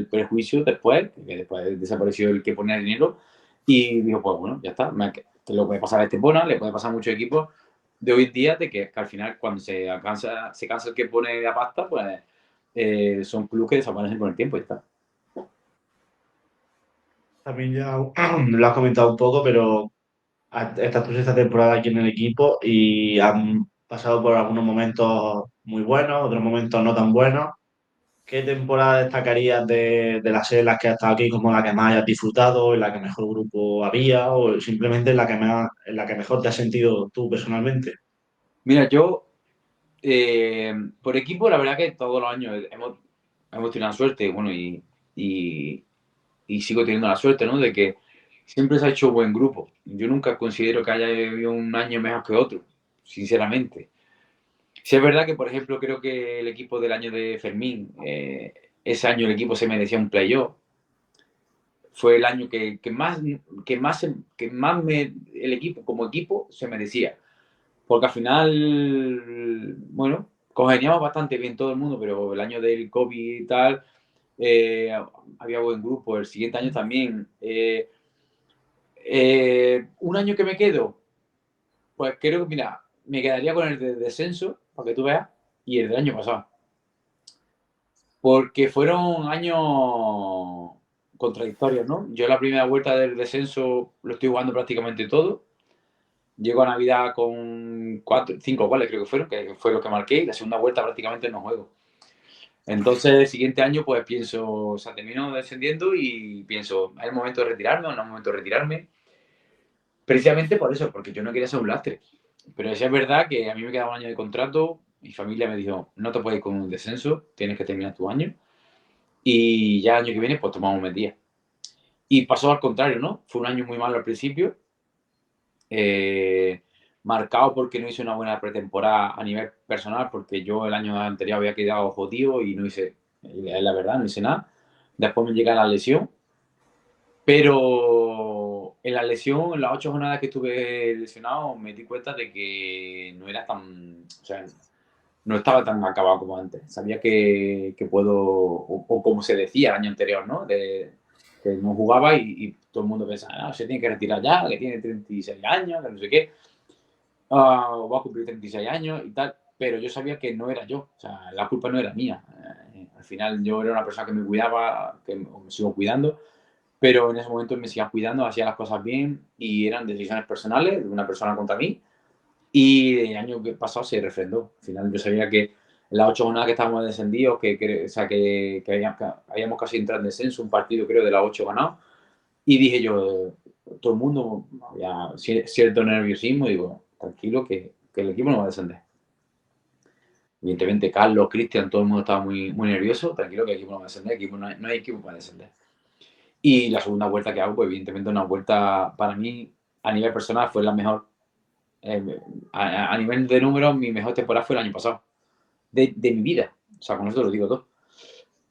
prejuicio después, que después desapareció el que ponía el dinero, y digo, pues bueno, ya está, que lo puede pasar a Estepona, le puede pasar a muchos equipos de hoy en día, de que al final cuando se cansa el que pone la pasta, pues son clubes que desaparecen con el tiempo y ya está. También ya lo has comentado un poco, pero estás tú esta temporada aquí en el equipo y han pasado por algunos momentos muy buenos, otros momentos no tan buenos. ¿Qué temporada destacarías de las series en las que has estado aquí como la que más hayas disfrutado, en la que mejor grupo había o simplemente en la que mejor te has sentido tú personalmente? Mira, yo por equipo, la verdad que todos los años hemos tenido la suerte, bueno, y sigo teniendo la suerte, ¿no? De que siempre se ha hecho buen grupo. Yo nunca considero que haya habido un año mejor que otro, sinceramente. Sí es verdad que, por ejemplo, creo que el equipo del año de Fermín, ese año el equipo se merecía un playoff. Fue el año el equipo, como equipo, se merecía. Porque al final, bueno, congeniamos bastante bien todo el mundo, pero el año del COVID y tal, había buen grupo. El siguiente año también. Un año que me quedo, pues creo que, mira, me quedaría con el de descenso, para que tú veas, y el del año pasado. Porque fueron años contradictorios, ¿no? Yo la primera vuelta del descenso lo estoy jugando prácticamente todo. Llego a Navidad con 5 goles, creo que fueron, que fue lo que marqué, y la segunda vuelta prácticamente no juego. Entonces, el siguiente año, pues pienso, o sea, termino descendiendo y pienso, ¿es el momento de retirarme o no es el momento de retirarme? Precisamente por eso, porque yo no quería ser un lastre. Pero sí es verdad que a mí me quedaba un año de contrato, mi familia me dijo, no te puedes ir con un descenso, tienes que terminar tu año, y ya el año que viene, pues tomamos medidas. Y pasó al contrario, ¿no? Fue un año muy malo al principio, marcado porque no hice una buena pretemporada a nivel personal, porque yo el año anterior había quedado jodido y no hice, es la verdad, no hice nada. Después me llega la lesión, pero en la lesión, en las 8 jornadas que estuve lesionado, me di cuenta de que no era tan, o sea, no estaba tan acabado como antes. Sabía que puedo, o como se decía el año anterior, ¿no? Que no jugaba y todo el mundo pensaba, no, se tiene que retirar ya, que tiene 36 años, que no sé qué, va a cumplir 36 años y tal, pero yo sabía que no era yo, o sea, la culpa no era mía. Al final yo era una persona que me cuidaba, que me sigo cuidando, pero en ese momento me seguía cuidando, hacía las cosas bien y eran decisiones personales de una persona contra mí y el año pasado se refrendó. Al final yo sabía que en las 8 jornadas que estábamos descendidos, o sea, que habíamos casi entrado en descenso, un partido creo de las 8 ganados, y dije yo, todo el mundo, había cierto nerviosismo, y digo, tranquilo que el equipo no va a descender. Evidentemente Carlos, Cristian, todo el mundo estaba muy, muy nervioso, tranquilo que el equipo no va a descender, no hay equipo para descender. Y la segunda vuelta que hago, pues evidentemente una vuelta para mí, a nivel personal, fue la mejor. A nivel de números, mi mejor temporada fue el año pasado, de mi vida. O sea, con eso lo digo todo.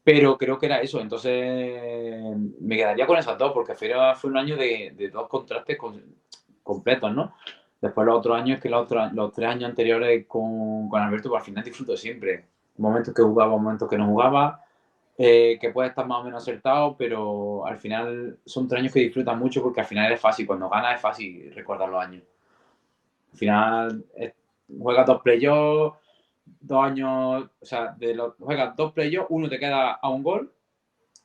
Pero creo que era eso, entonces me quedaría con esas dos, porque fue un año de dos contrastes completos, ¿no? Después los otros años, que los 3 años anteriores con Alberto, pues al final disfruto siempre. Momentos que jugaba, momentos que no jugaba, que puede estar más o menos acertado, pero al final son 3 años que disfrutas mucho porque al final es fácil, cuando ganas es fácil recordar los años. Al final juegas 2 playoffs, 2 años, o sea, juegas 2 playoffs, uno te queda a un gol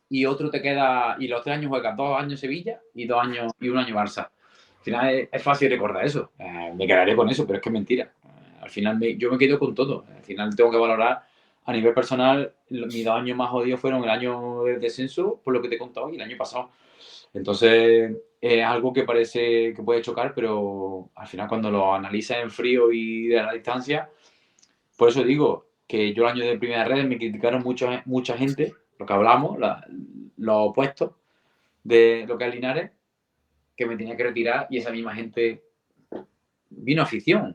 y otro te queda, y los 3 años juegas 2 años Sevilla y 2 años y un año Barça. Al final es fácil recordar eso. Me quedaré con eso, pero es que es mentira. Al final yo me quedo con todo. Al final tengo que valorar a nivel personal. Mis 2 años más jodidos fueron el año del descenso, por lo que te he contado, y el año pasado. Entonces, es algo que parece que puede chocar, pero al final cuando lo analizas en frío y de la distancia, por eso digo que yo el año de primera red me criticaron mucha gente, lo que hablamos, los opuestos de lo que es Linares, que me tenía que retirar y esa misma gente vino afición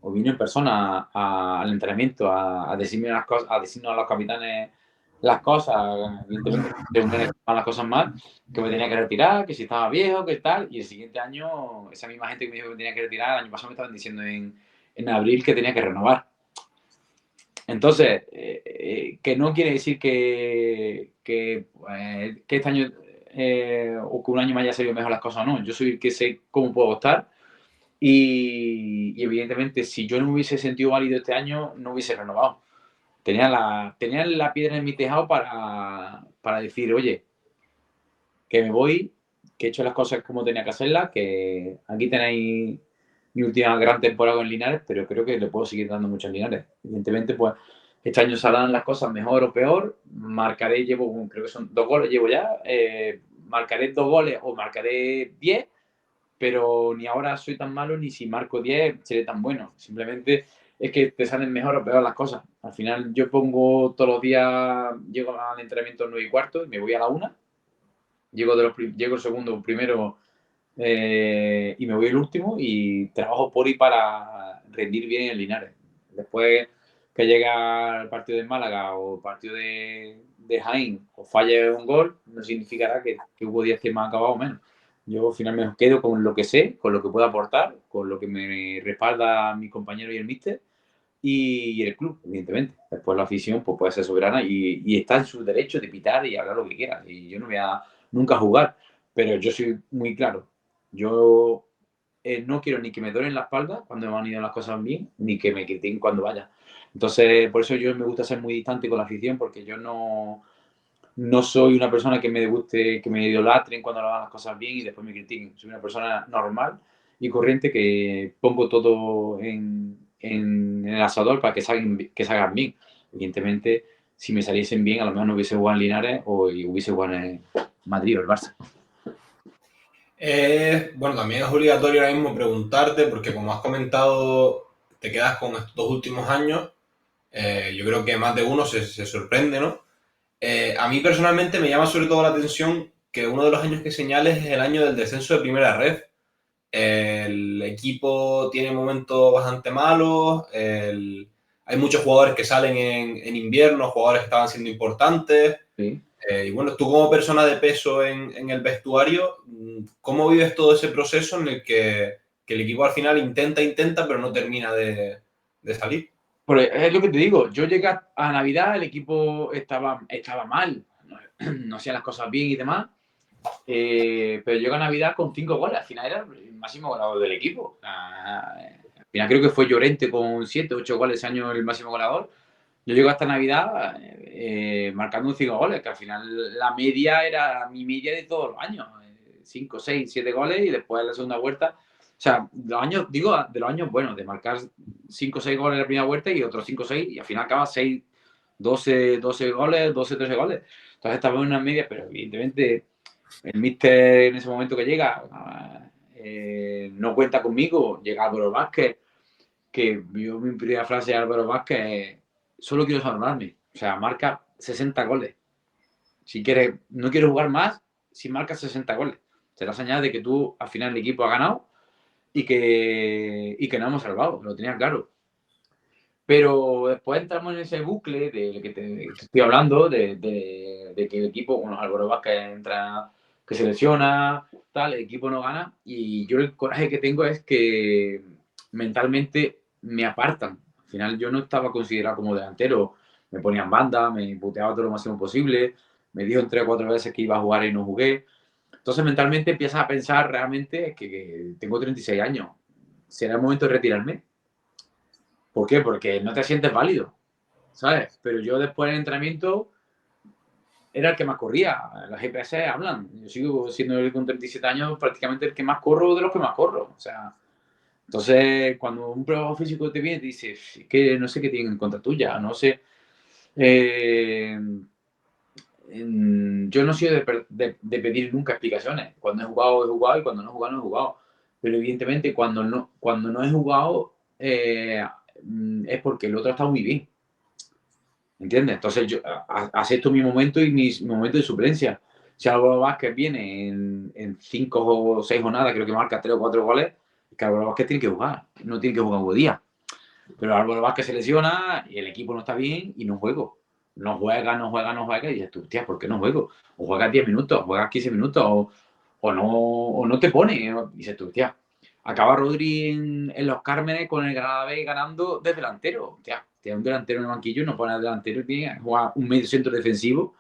o vino en persona al entrenamiento a decirme las cosas, a decirnos a los capitanes las cosas, evidentemente, de un mes estaban las cosas mal, que me tenía que retirar, que si estaba viejo, que tal, y el siguiente año, esa misma gente que me dijo que me tenía que retirar, el año pasado me estaban diciendo en abril que tenía que renovar. Entonces, que no quiere decir que este año o que un año me haya salido mejor las cosas o no. Yo soy el que sé cómo puedo estar y evidentemente si yo no me hubiese sentido válido este año, no hubiese renovado. Tenía la piedra en mi tejado para decir, oye, que me voy, que he hecho las cosas como tenía que hacerlas, que aquí tenéis mi última gran temporada en Linares, pero creo que le puedo seguir dando muchos Linares. Evidentemente, pues este año saldrán las cosas mejor o peor. Marcaré, creo que son 2 goles, llevo ya. Marcaré 2 goles o marcaré 10, pero ni ahora soy tan malo ni si marco 10 seré tan bueno. Simplemente es que te salen mejor o peor las cosas. Al final yo pongo todos los días, llego al entrenamiento a 9:15 y me voy a la 1. Llego el segundo, primero y me voy el último y trabajo por y para rendir bien en Linares. Después que llega el partido de Málaga o el partido de Jaén o falle un gol, no significará que hubo 10 que me han acabado o menos. Yo al final me quedo con lo que sé, con lo que puedo aportar, con lo que me respalda mi compañero y el míster y el club, evidentemente. Después la afición pues, puede ser soberana y está en su derecho de pitar y hablar lo que quiera. Y yo no voy a nunca jugar, pero yo soy muy claro. Yo no quiero ni que me duelen la espalda cuando me han ido las cosas bien, ni que me critiquen cuando vaya. Entonces, por eso yo me gusta ser muy distante con la afición, porque yo no soy una persona que me guste, que me idolatren cuando hagan las cosas bien y después me critiquen. Soy una persona normal y corriente que pongo todo en el asador para que salgan bien. Evidentemente, si me saliesen bien, a lo mejor no hubiese jugado en Linares o hubiese jugado en Madrid o el Barça. Bueno, también es obligatorio ahora mismo preguntarte, porque como has comentado, te quedas con estos 2 últimos años. Yo creo que más de uno se sorprende, ¿no? A mí personalmente me llama sobre todo la atención que uno de los años que señales es el año del descenso de Primera Red. El equipo tiene momentos bastante malos, hay muchos jugadores que salen en invierno, jugadores que estaban siendo importantes. Sí. Y bueno, tú como persona de peso en el vestuario, ¿cómo vives todo ese proceso en el que el equipo al final intenta, pero no termina de salir? Pues es lo que te digo, yo llegué a Navidad, el equipo estaba mal, no hacía las cosas bien y demás, pero llego a Navidad con 5 goles, al final era el máximo goleador del equipo. Al final creo que fue Llorente con 7, 8 goles ese año el máximo goleador. Yo llego hasta Navidad marcando 5 goles, que al final la media era mi media de todos los años, 5, 6, 7 goles y después en la segunda vuelta. O sea, de los años buenos, de marcar 5 o 6 goles en la primera vuelta y otros 5 o 6, y al final acaba 6, 12 goles, 12, 13 goles. Entonces estaba en una media, pero evidentemente el míster en ese momento que llega no cuenta conmigo. Llega Álvaro Vázquez, que yo mi primera frase de Álvaro Vázquez es: solo quiero salvarme. O sea, marca 60 goles. Si quieres, no quiero jugar más si marcas 60 goles. Será señal de que tú al final el equipo ha ganado y que nos hemos salvado, lo tenía claro. Pero después entramos en ese bucle de que te estoy hablando, de que el equipo, con los Álvaro Vázquez entra, que se lesiona, tal, el equipo no gana. Y yo el coraje que tengo es que mentalmente me apartan. Al final yo no estaba considerado como delantero, me ponían banda, me puteaba todo lo máximo posible, me dijo 3 o 4 veces que iba a jugar y no jugué. Entonces mentalmente empiezas a pensar realmente que tengo 36 años, será el momento de retirarme. ¿Por qué? Porque no te sientes válido, ¿sabes? Pero yo después del entrenamiento era el que más corría. Las GPS hablan. Yo sigo siendo con 37 años prácticamente el que más corro de los que más corro. O sea, entonces cuando un prueba físico te viene y te dice: es que no sé qué tienen en contra tuya, no sé. Yo no soy de pedir nunca explicaciones. Cuando he jugado y cuando no he jugado, no he jugado. Pero evidentemente cuando no he jugado es porque el otro está muy bien. ¿Entiendes? Entonces yo acepto mi momento y mi momento de suplencia. Si Álvaro Vázquez viene en 5 o 6 jornadas, creo que marca 3 o 4 goles, es que Álvaro Vázquez tiene que jugar, no tiene que jugar un día. Pero Álvaro Vázquez se lesiona y el equipo no está bien y no juego. no juegas, y dices tú, hostia, ¿por qué no juego? O juegas 10 minutos, o juegas 15 minutos, o no te pones. Y dices tú, hostia, acaba Rodri en los Cármenes con el Granada B ganando de delantero. Hostia, tiene un delantero en el banquillo y no pone al delantero y tiene que jugar un medio centro defensivo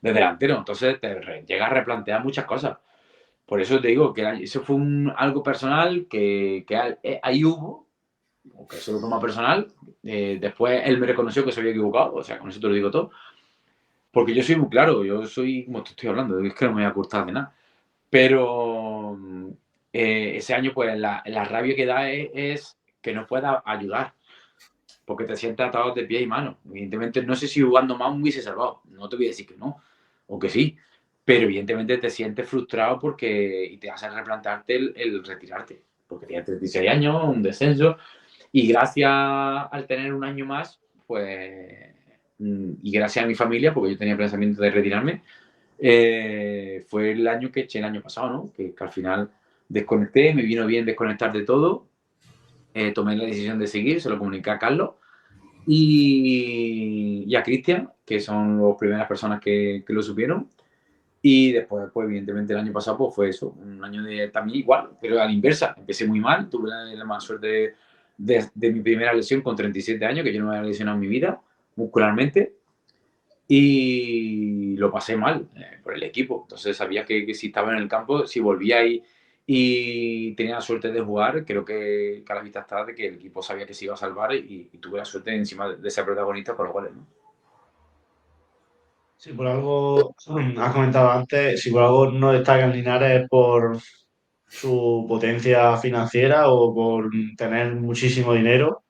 de delantero. Entonces te llega a replantear muchas cosas. Por eso te digo que eso fue algo personal que ahí hubo, que eso lo toma personal. Después él me reconoció que se había equivocado, o sea, con eso te lo digo todo. Porque yo soy muy claro, yo soy, como te estoy hablando, es que no me voy a cortar de nada. Pero ese año, pues la rabia que da es que no pueda ayudar, porque te sientes atado de pies y manos. Evidentemente, no sé si jugando más me hubiese salvado, no te voy a decir que no, o que sí, pero evidentemente te sientes frustrado porque y te hace replantearte el retirarte, porque tienes 36 años, un descenso, y gracias al tener un año más, pues, y gracias a mi familia, porque yo tenía pensamiento de retirarme, fue el año que eché el año pasado, ¿no? Que al final desconecté, me vino bien desconectar de todo, tomé la decisión de seguir, se lo comuniqué a Carlos y a Cristian, que son las primeras personas que lo supieron. Y después, pues evidentemente el año pasado pues, fue eso, un año de también igual, pero a la inversa. Empecé muy mal, tuve la mala suerte de mi primera lesión con 37 años, que yo no me había lesionado en mi vida, muscularmente, y lo pasé mal por el equipo. Entonces sabía que si estaba en el campo, si volvía ahí y tenía la suerte de jugar, creo que a la vista estaba de que el equipo sabía que se iba a salvar y tuve la suerte encima de ser protagonista por los goles, ¿no? Si por algo has comentado antes, si por algo no destaca en Linares es por su potencia financiera o por tener muchísimo dinero,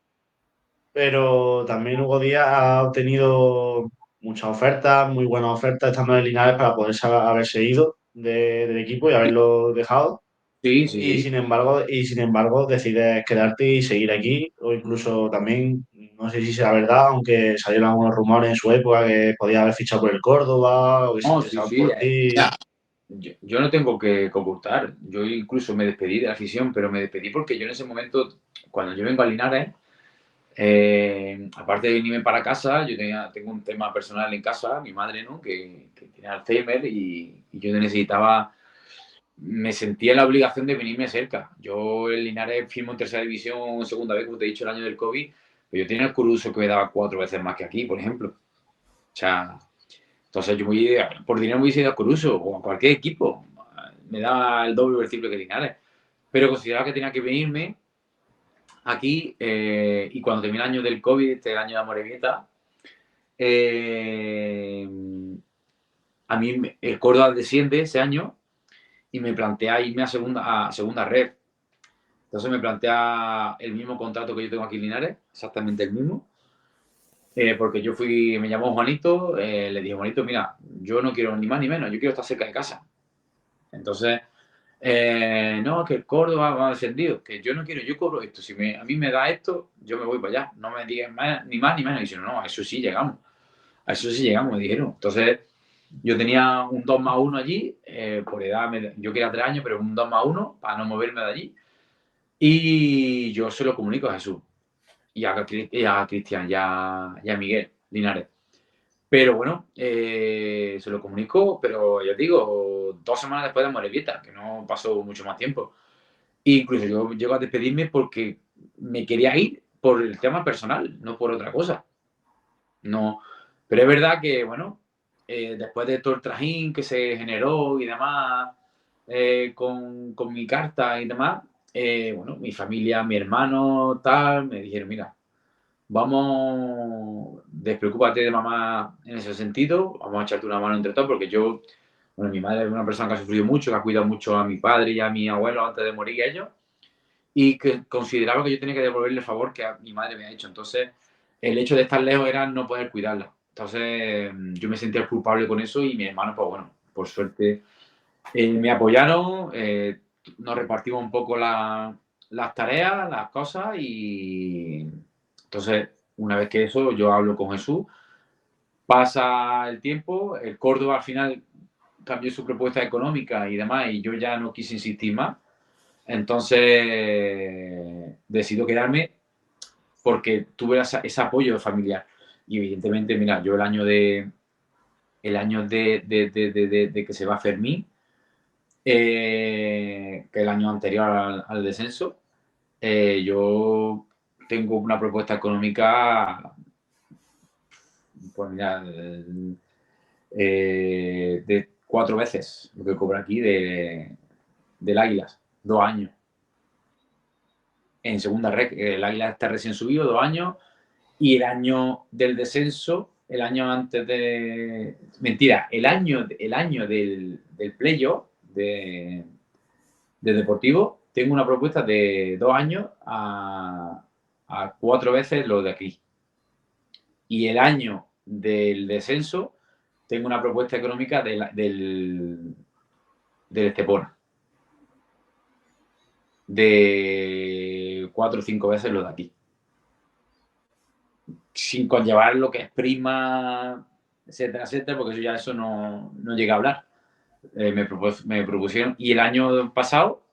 pero también Hugo Díaz ha obtenido muchas ofertas, muy buenas ofertas estando en Linares para poder haberse ido del equipo y haberlo dejado. Sí, sí. Y sin embargo decides quedarte y seguir aquí, o incluso también, no sé si sea verdad, aunque salieron algunos rumores en su época que podía haber fichado por el Córdoba o que se No, sí, interesaban sí. por ti. Yo no tengo que ocultar. Yo incluso me despedí de la afición, pero me despedí porque yo en ese momento, cuando yo vengo a Linares, aparte de venirme para casa, tengo un tema personal en casa, mi madre, ¿no? Que tiene Alzheimer y yo necesitaba, me sentía en la obligación de venirme cerca. Yo en Linares firmo en tercera división, segunda vez, como te he dicho, el año del COVID, pero yo tenía el Coruso que me daba 4 veces más que aquí, por ejemplo. O sea, entonces yo por dinero me hubiese ido a Coruso o a cualquier equipo. Me da el doble o el triple que Linares. Pero consideraba que tenía que venirme aquí y cuando terminé el año del COVID, este año de Amorebieta, eh, a mí el Córdoba desciende ese año y me plantea irme a segunda red. Entonces me plantea el mismo contrato que yo tengo aquí en Linares, exactamente el mismo. Porque me llamó Juanito, le dije, Juanito, mira, yo no quiero ni más ni menos, yo quiero estar cerca de casa. Entonces, no, que el Córdoba va descendido, que yo no quiero, yo cobro esto. Si a mí me da esto, yo me voy para allá. No me digan ni más ni menos. Y dijeron, no, a eso sí llegamos. A eso sí llegamos, me dijeron. Entonces, yo tenía un 2+1 allí, por edad, yo quería 3 años, pero un 2+1 para no moverme de allí. Y yo se lo comunico a Jesús y a Cristian y a Miguel Linares. Pero bueno, se lo comunicó, pero ya te digo, 2 semanas después de Morevieta, que no pasó mucho más tiempo. E incluso yo llego a despedirme porque me quería ir por el tema personal, no por otra cosa. No, pero es verdad que, bueno, después de todo el trajín que se generó y demás, con mi carta y demás, bueno, mi familia, mi hermano, tal, me dijeron, mira, vamos, despreocúpate de mamá en ese sentido, vamos a echarte una mano entre todos, porque bueno, mi madre es una persona que ha sufrido mucho, que ha cuidado mucho a mi padre y a mi abuelo antes de morir ellos, y que consideraba que yo tenía que devolverle el favor que a mi madre me ha hecho. Entonces, el hecho de estar lejos era no poder cuidarla. Entonces, yo me sentía culpable con eso y mi hermano, pues bueno, por suerte, me apoyaron, nos repartimos un poco las tareas, las cosas y entonces, una vez que eso, yo hablo con Jesús, pasa el tiempo, el Córdoba al final cambió su propuesta económica y demás y yo ya no quise insistir más, entonces decido quedarme porque tuve ese apoyo familiar. Y evidentemente, mira, yo el año de que se va Fermín, que el año anterior al descenso, yo tengo una propuesta económica, pues mira, de 4 veces lo que cobra aquí del Águilas, 2 años. En segunda red, el Águila está recién subido, 2 años, y el año del descenso, el año antes de... Mentira, el año del playoff de Deportivo, tengo una propuesta de 2 años a 4 veces lo de aquí. Y el año del descenso, tengo una propuesta económica del Estepona. De 4 o 5 veces lo de aquí. Sin conllevar lo que es prima, etcétera, etcétera, porque eso no llega a hablar. Me propusieron, y el año pasado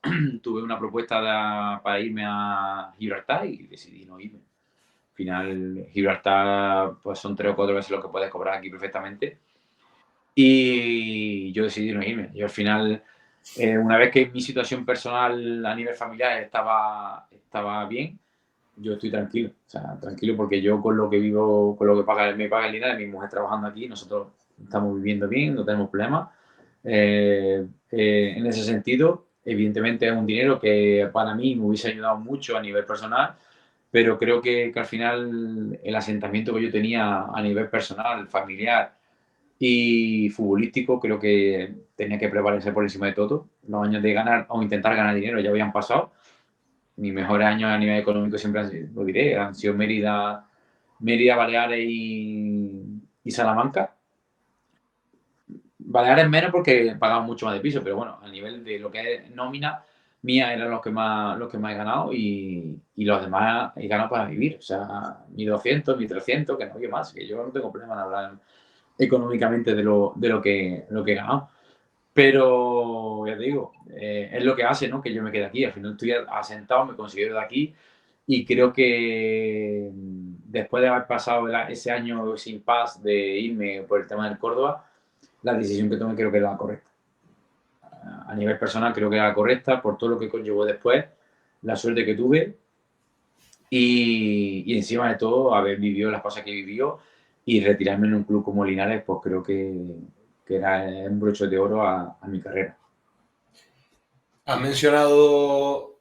tuve una propuesta para irme a Gibraltar y decidí no irme. Al final, Gibraltar pues son 3 o 4 veces lo que puedes cobrar aquí perfectamente. Y yo decidí no irme. Yo al final, una vez que mi situación personal a nivel familiar estaba bien, yo estoy tranquilo. O sea, tranquilo porque yo con lo que vivo, con lo que me paga el dinero, mi mujer trabajando aquí, nosotros estamos viviendo bien, no tenemos problemas. En ese sentido, evidentemente es un dinero que para mí me hubiese ayudado mucho a nivel personal, pero creo que al final el asentamiento que yo tenía a nivel personal, familiar y futbolístico, creo que tenía que prepararse por encima de todo. Los años de ganar o intentar ganar dinero ya habían pasado. Mis mejores años a nivel económico siempre lo diré, han sido Mérida, Baleares y Salamanca. Baleares menos porque pagaban mucho más de piso, pero bueno, a nivel de lo que es nómina, mía eran los que más he ganado y los demás he ganado para vivir. O sea, 1.200, 1.300, que no hay más, que yo no tengo problema en hablar económicamente de lo que he ganado. Pero, ya te digo, es lo que hace, ¿no? Que yo me quede aquí. Al final estoy asentado, me considero de aquí y creo que después de haber pasado ese año sin paz de irme por el tema del Córdoba, la decisión que tomé creo que era la correcta. A nivel personal creo que era la correcta por todo lo que conllevó después, la suerte que tuve y encima de todo haber vivido las cosas que vivió y retirarme en un club como Linares, pues creo que era un broche de oro a mi carrera. Has mencionado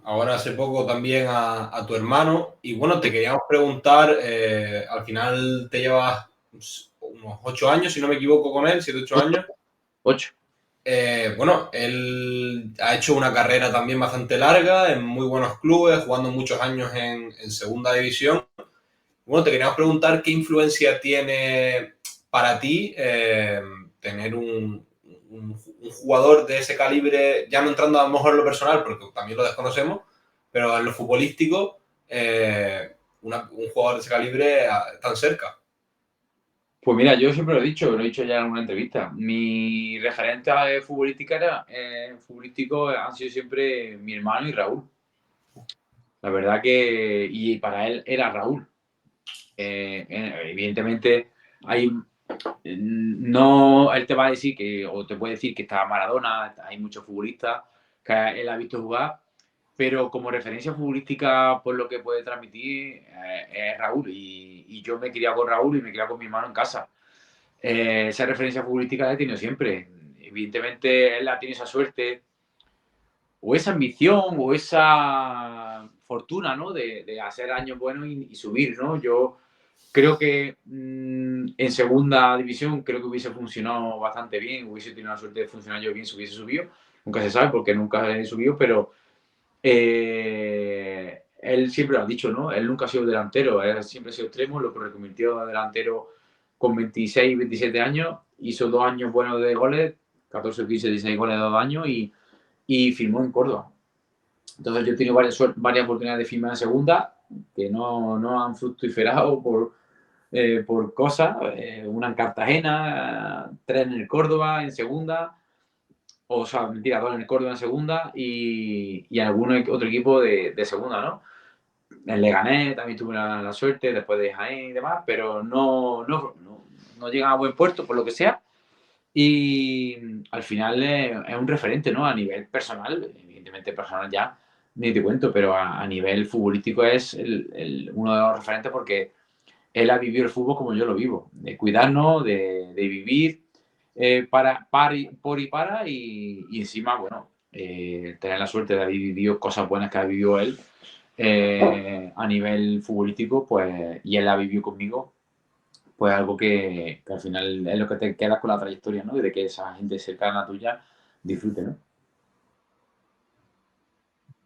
ahora hace poco también a tu hermano y bueno, te queríamos preguntar, al final te llevas unos 8 años, si no me equivoco, con él, 7, 8 años. 8. Bueno, él ha hecho una carrera también bastante larga en muy buenos clubes, jugando muchos años en segunda división. Bueno, te queríamos preguntar qué influencia tiene para ti tener un jugador de ese calibre, ya no entrando a lo mejor en lo personal, porque también lo desconocemos, pero en lo futbolístico, un jugador de ese calibre tan cerca. Pues mira, yo siempre lo he dicho ya en alguna entrevista. Mi referente futbolístico han sido siempre mi hermano y Raúl. La verdad que, y para él era Raúl. Evidentemente, no, él te va a decir o te puede decir que está Maradona, hay muchos futbolistas que él ha visto jugar, pero como referencia futbolística por lo que puede transmitir es Raúl y yo me he criado con Raúl y me he criado con mi hermano en casa. Esa referencia futbolística la he tenido siempre. Evidentemente él ha tenido esa suerte o esa ambición o esa fortuna, ¿no? De hacer años buenos y subir, ¿no? Yo creo que en segunda división creo que hubiese funcionado bastante bien, hubiese tenido la suerte de funcionar yo bien si hubiese subido. Nunca se sabe porque nunca he subido, pero él siempre lo ha dicho, ¿no? Él nunca ha sido delantero, él siempre ha sido extremo, lo que reconvirtió a delantero con 26, 27 años, hizo 2 años buenos de goles, 14, 15, 16 goles de 2 años y firmó en Córdoba. Entonces yo he tenido varias oportunidades de firmar en segunda que no han fructiferado por cosas, una en Cartagena, 3 en el Córdoba en segunda, o sea, mentira, 2 en el Córdoba en segunda y algún otro equipo de segunda, ¿no? En Leganés también tuve la suerte, después de Jaén y demás, pero no llegan a buen puerto, por lo que sea. Y al final es un referente, ¿no? A nivel personal, evidentemente personal ya, ni te cuento, pero a nivel futbolístico es uno de los referentes porque él ha vivido el fútbol como yo lo vivo, de cuidarnos, de vivir por y para, y encima, bueno, tener la suerte de haber vivido cosas buenas que ha vivido él a nivel futbolístico, pues, y él ha vivido conmigo, pues algo que al final es lo que te quedas con la trayectoria, ¿no? Y de que esa gente cercana a tuya disfrute, ¿no?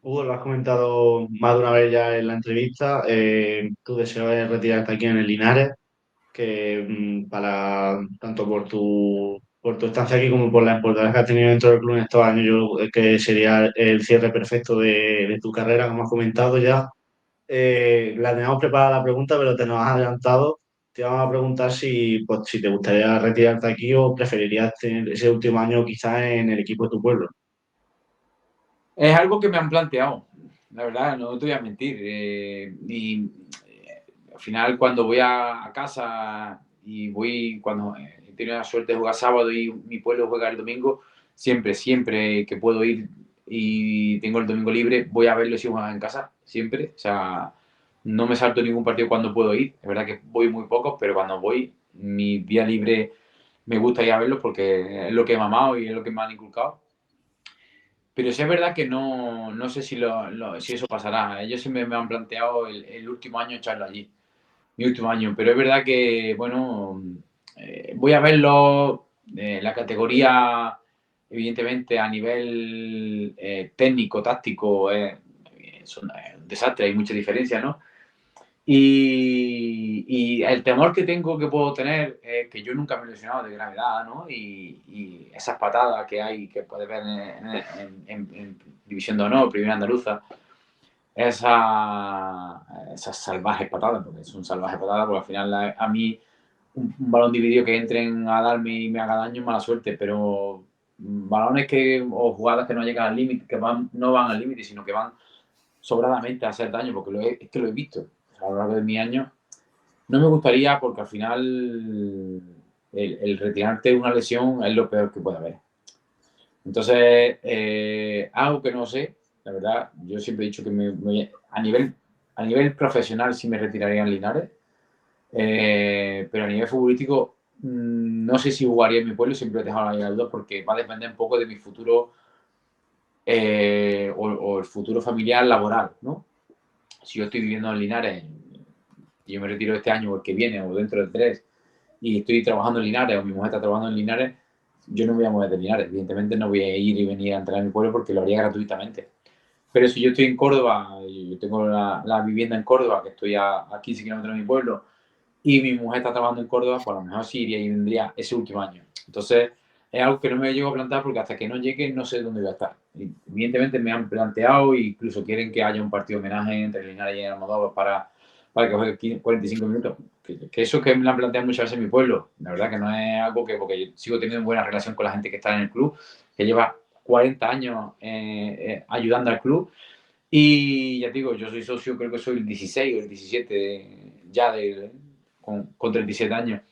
Hugo, lo has comentado más de una vez ya en la entrevista. Tu deseo es retirarte aquí en el Linares, que para tanto por tu estancia aquí como por la importancia que has tenido dentro del club en estos años, yo creo que sería el cierre perfecto de tu carrera, como has comentado ya. La teníamos preparada la pregunta, pero te nos has adelantado. Te vamos a preguntar si, pues, si te gustaría retirarte aquí o preferirías tener ese último año quizás en el equipo de tu pueblo. Es algo que me han planteado, la verdad, no te voy a mentir. Al final, cuando voy a casa y cuando he tenido la suerte de jugar sábado y mi pueblo juega el domingo, siempre que puedo ir y tengo el domingo libre, voy a verlo si juegan en casa, siempre. O sea, no me salto ningún partido cuando puedo ir. Es verdad que voy muy pocos, pero cuando voy, mi día libre me gusta ir a verlos porque es lo que he mamado y es lo que me han inculcado. Pero sí es verdad que no sé si eso pasará. Ellos siempre me han planteado el último año echarlo allí, mi último año. Pero es verdad que, bueno, voy a verlo, la categoría, evidentemente, a nivel técnico, táctico, es un desastre, hay mucha diferencia, ¿no? Y el temor que tengo que puedo tener es que yo nunca me he lesionado de gravedad, ¿no? Y esas patadas que hay, que puedes ver en División de Honor, Primera Andaluza, esas salvajes patadas, porque son salvajes patadas, porque al final a mí un balón dividido que entren a darme y me haga daño es mala suerte, pero balones o jugadas que no llegan al límite, no van al límite, sino que van sobradamente a hacer daño, porque es que lo he visto a lo largo de mi año. No me gustaría porque al final el retirarte de una lesión es lo peor que puede haber. Entonces, algo que no sé, la verdad, yo siempre he dicho que a nivel profesional sí me retiraría en Linares, pero a nivel futbolístico no sé si jugaría en mi pueblo, siempre he dejado la duda porque va a depender un poco de mi futuro o el futuro familiar laboral, ¿no? Si yo estoy viviendo en Linares y yo me retiro este año o el que viene o dentro de 3 y estoy trabajando en Linares o mi mujer está trabajando en Linares, yo no me voy a mover de Linares. Evidentemente no voy a ir y venir a entrar en mi pueblo porque lo haría gratuitamente. Pero si yo estoy en Córdoba, yo tengo la vivienda en Córdoba, que estoy a 15 kilómetros de mi pueblo, y mi mujer está trabajando en Córdoba, pues a lo mejor sí iría y vendría ese último año. Entonces, es algo que no me llego a plantear porque hasta que no llegue no sé dónde voy a estar. Y, evidentemente me han planteado e incluso quieren que haya un partido de homenaje entre Linares y Almodóvar para que juegue 45 minutos. Que eso que me lo han planteado muchas veces en mi pueblo. La verdad que no es algo porque yo sigo teniendo buena relación con la gente que está en el club, que lleva 40 años ayudando al club. Y ya te digo, yo soy socio, creo que soy el 16 o el 17 ya con 37 años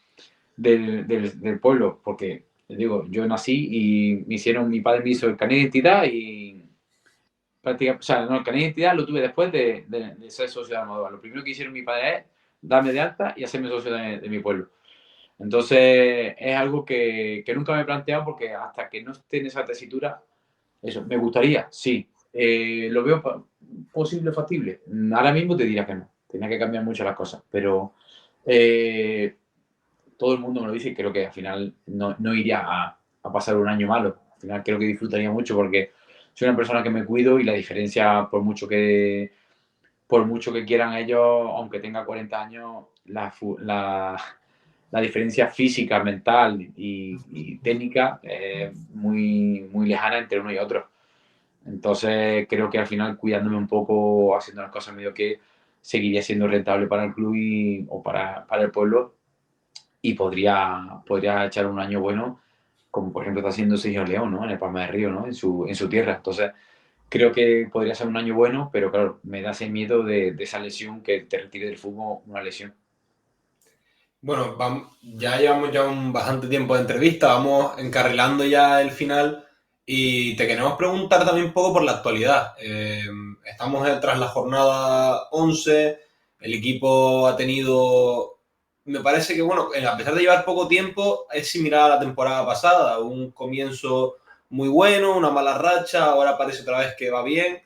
del pueblo, porque digo, yo nací y mi padre me hizo el carnet de identidad y prácticamente, o sea, no, el carnet de identidad lo tuve después de ser socio de Almodóvar. Lo primero que hicieron mi padre es darme de alta y hacerme socio de mi pueblo. Entonces, es algo que nunca me he planteado porque hasta que no esté en esa tesitura, eso, me gustaría, sí. ¿Lo veo posible o factible? Ahora mismo te diría que no. Tenía que cambiar mucho las cosas, pero todo el mundo me lo dice y creo que al final no iría a pasar un año malo. Al final creo que disfrutaría mucho porque soy una persona que me cuido y la diferencia, por mucho que quieran ellos, aunque tenga 40 años, la diferencia física, mental y técnica es muy lejana entre uno y otro. Entonces creo que al final cuidándome un poco, haciendo las cosas medio que seguiría siendo rentable para el club o para el pueblo y podría echar un año bueno, como por ejemplo está haciendo Sergio León, ¿no? En el Palma de Río, ¿no? En su tierra. Entonces creo que podría ser un año bueno, pero claro, me da ese miedo de esa lesión, que te retire del fútbol una lesión. Bueno, ya llevamos ya bastante tiempo de entrevista, vamos encarrilando ya el final y te queremos preguntar también un poco por la actualidad. Estamos tras la jornada 11, el equipo ha tenido, me parece que bueno, a pesar de llevar poco tiempo, es similar a la temporada pasada, un comienzo muy bueno, una mala racha, ahora parece otra vez que va bien.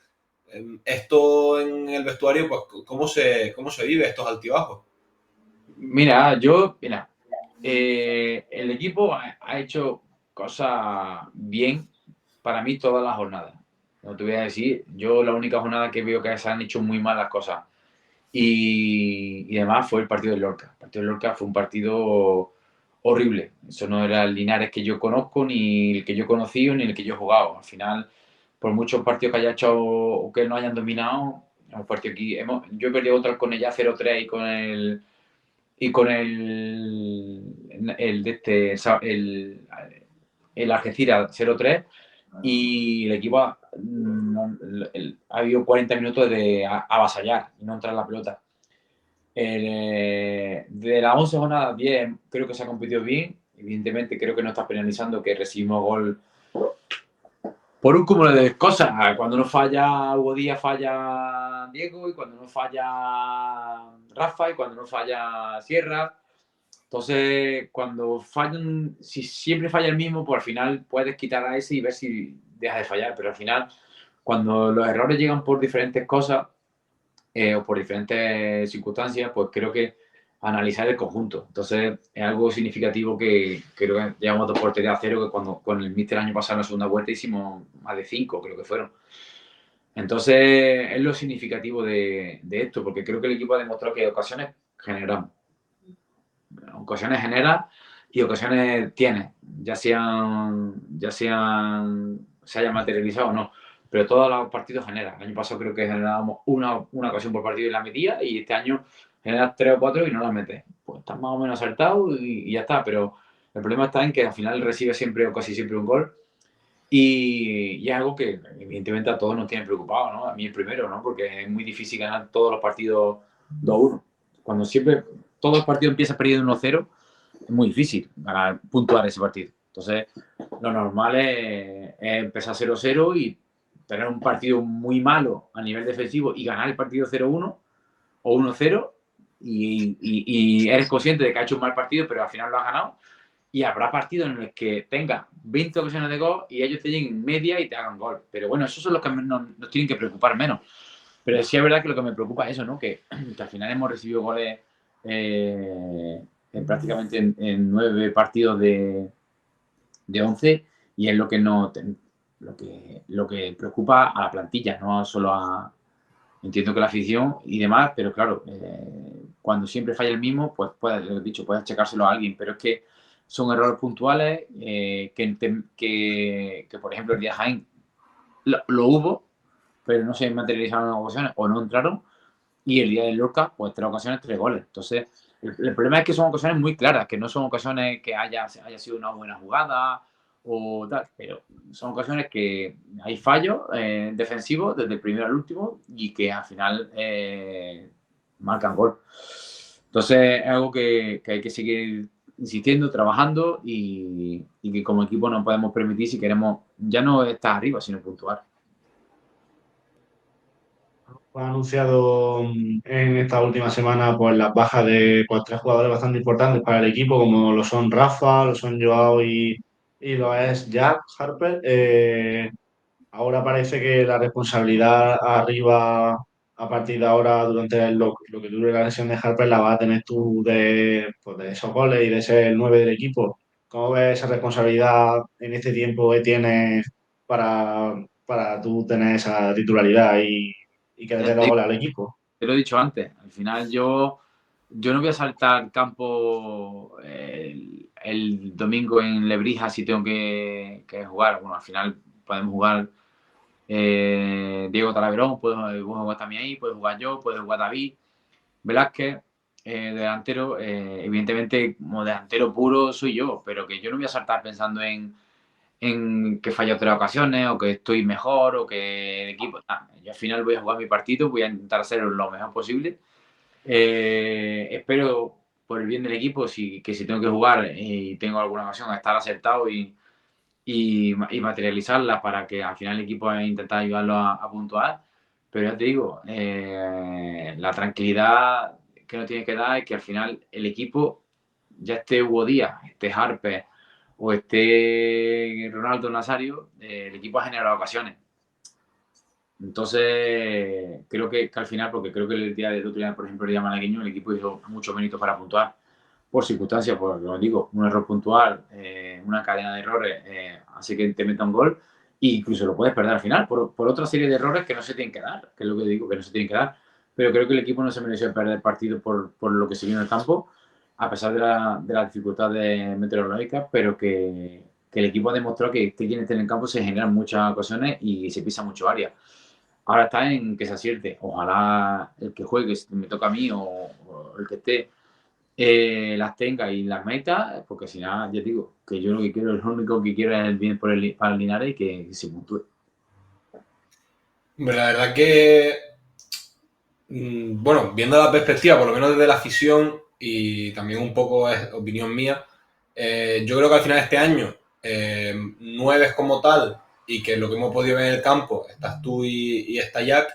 Esto en el vestuario, pues, cómo se vive estos altibajos? Mira, el equipo ha hecho cosas bien para mí todas las jornadas. No te voy a decir, yo la única jornada que veo que se han hecho muy malas cosas y además fue el partido del Lorca. El partido del Lorca fue un partido horrible. Eso no era el Linares que yo conozco, ni el que yo he conocido, ni el que yo he jugado. Al final, por muchos partidos que haya hecho o que no hayan dominado, hemos partido aquí. Yo he perdido otro con ella 0-3 el Algeciras 0-3 y el equipo ha habido 40 minutos de avasallar y no entrar en la pelota. De las 11 jornadas, 10 creo que se ha competido bien. Evidentemente, creo que no está penalizando que recibimos gol por un cúmulo de cosas. Cuando no falla Hugo Díaz, falla Diego, y cuando no falla Rafa, y cuando no falla Sierra. Entonces, cuando fallan, si siempre falla el mismo, pues al final puedes quitar a ese y ver si deja de fallar. Pero al final, cuando los errores llegan por diferentes cosas o por diferentes circunstancias, pues creo que analizar el conjunto. Entonces, es algo significativo que creo que llevamos 2 porterías a 0, que cuando con el míster el año pasado en la segunda vuelta hicimos más de 5, creo que fueron. Entonces, es lo significativo de esto, porque creo que el equipo ha demostrado que ocasiones generamos. Ocasiones genera y ocasiones tiene, se haya materializado o no, pero todos los partidos generan. El año pasado creo que generábamos una ocasión por partido y la metía, y este año generas 3 o 4 y no las metes. Pues está más o menos acertado y ya está, pero el problema está en que al final recibe siempre o casi siempre un gol, y es algo que evidentemente a todos nos tiene preocupado, ¿no? A mí el primero, ¿no? Porque es muy difícil ganar todos los partidos 2-1. Cuando siempre todos los partidos empiezan perdiendo 1-0, es muy difícil puntuar ese partido. Entonces, lo normal es empezar 0-0 y tener un partido muy malo a nivel defensivo y ganar el partido 0-1 o 1-0 y eres consciente de que has hecho un mal partido, pero al final lo has ganado. Y habrá partidos en los que tengas 20 ocasiones de gol y ellos te lleguen media y te hagan gol. Pero bueno, esos son los que nos tienen que preocupar menos. Pero sí es verdad que lo que me preocupa es eso, ¿no? Que al final hemos recibido goles prácticamente en 9 partidos de 11, y es lo que lo que preocupa a la plantilla, no solo a... Entiendo que la afición y demás, pero claro, cuando siempre falla el mismo, pues lo he dicho, puedes achacárselo a alguien, pero es que son errores puntuales que por ejemplo, el día de Jaén lo hubo, pero no se materializaron en ocasiones o no entraron, y el día del Lorca, pues 3 ocasiones, 3 goles. Entonces, el problema es que son ocasiones muy claras, que no son ocasiones que haya sido una buena jugada o tal, pero son ocasiones que hay fallos defensivos desde el primero al último y que al final marcan gol. Entonces, es algo que hay que seguir insistiendo, trabajando, y que como equipo no podemos permitir si queremos ya no estar arriba, sino puntuar. Ha anunciado en esta última semana pues las bajas de pues, 3 jugadores bastante importantes para el equipo, como lo son Rafa, lo son Joao y lo es Jack Harper. Ahora parece que la responsabilidad arriba, a partir de ahora, durante lo que dure la lesión de Harper, la vas a tener tú pues, de esos goles y de ser el 9 del equipo. ¿Cómo ves esa responsabilidad en este tiempo que tienes para tú tener esa titularidad y que le Ya dé los te goles al equipo? lo he dicho antes, al final yo no voy a saltar campo el domingo en Lebrija si tengo que jugar. Bueno, al final podemos jugar Diego Talaverón, puedo jugar también ahí, puedo jugar yo, puedo jugar David Velázquez, delantero. Evidentemente, como delantero puro soy yo, pero que yo no voy a saltar pensando en en que fallo 3 ocasiones o que estoy mejor o que el equipo... yo al final voy a jugar mi partido, voy a intentar hacerlo lo mejor posible. Espero, por el bien del equipo, que si tengo que jugar y tengo alguna ocasión, estar acertado y materializarla para que al final el equipo intente ayudarlo a puntuar. Pero ya te digo, la tranquilidad que no tiene que dar es que al final el equipo, ya esté Hugo Díaz, esté Harper o esté Ronaldo Nazario, el equipo ha generado ocasiones. Entonces, creo que al final, porque creo que el día del otro día, por ejemplo, el día malagueño, el equipo hizo mucho mérito para puntuar. Por circunstancias, por lo digo, un error puntual, una cadena de errores, hace que te meta un gol e incluso lo puedes perder al final por otra serie de errores que no se tienen que dar, que es lo que digo, que no se tienen que dar. Pero creo que el equipo no se mereció perder el partido por lo que se vio en el campo, a pesar de las dificultades meteorológicas, pero que el equipo ha demostrado que quien esté en el campo se generan muchas ocasiones y se pisa mucho área. Ahora está en que se acierte. Ojalá el que juegue, si me toca a mí o el que esté, las tenga y las meta, porque si nada, ya digo, que yo lo que quiero, lo único que quiero es el bien para el Linares y que se puntúe. La verdad que, bueno, viendo la perspectiva, por lo menos desde la afición y también un poco es opinión mía, yo creo que al final de este año, 9 como tal, y que lo que hemos podido ver en el campo, estás tú y está Jack,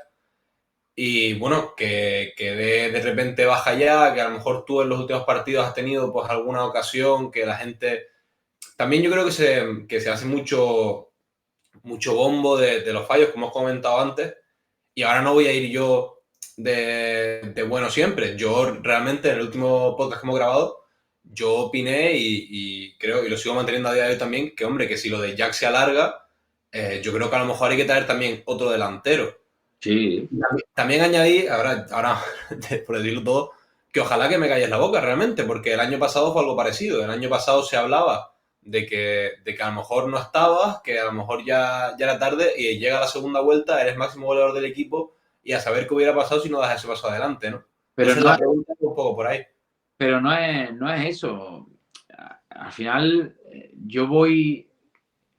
y bueno, que de repente baja ya, que a lo mejor tú en los últimos partidos has tenido pues alguna ocasión que la gente... También yo creo que se hace mucho bombo de los fallos, como hemos comentado antes, y ahora no voy a ir yo de bueno siempre. Yo realmente en el último podcast que hemos grabado, yo opiné y creo, y lo sigo manteniendo a día de hoy también, que hombre, que si lo de Jack se alarga, yo creo que a lo mejor hay que traer también otro delantero. Sí. También añadí, ahora por decirlo todo, que ojalá que me calles la boca realmente, porque el año pasado fue algo parecido. El año pasado se hablaba de que a lo mejor no estabas, que a lo mejor ya era tarde y llega la segunda vuelta, eres máximo goleador del equipo y a saber qué hubiera pasado si no das ese paso adelante, ¿no? Pero Entonces no, la pregunta es un poco por ahí. pero no es eso. Al final, yo voy,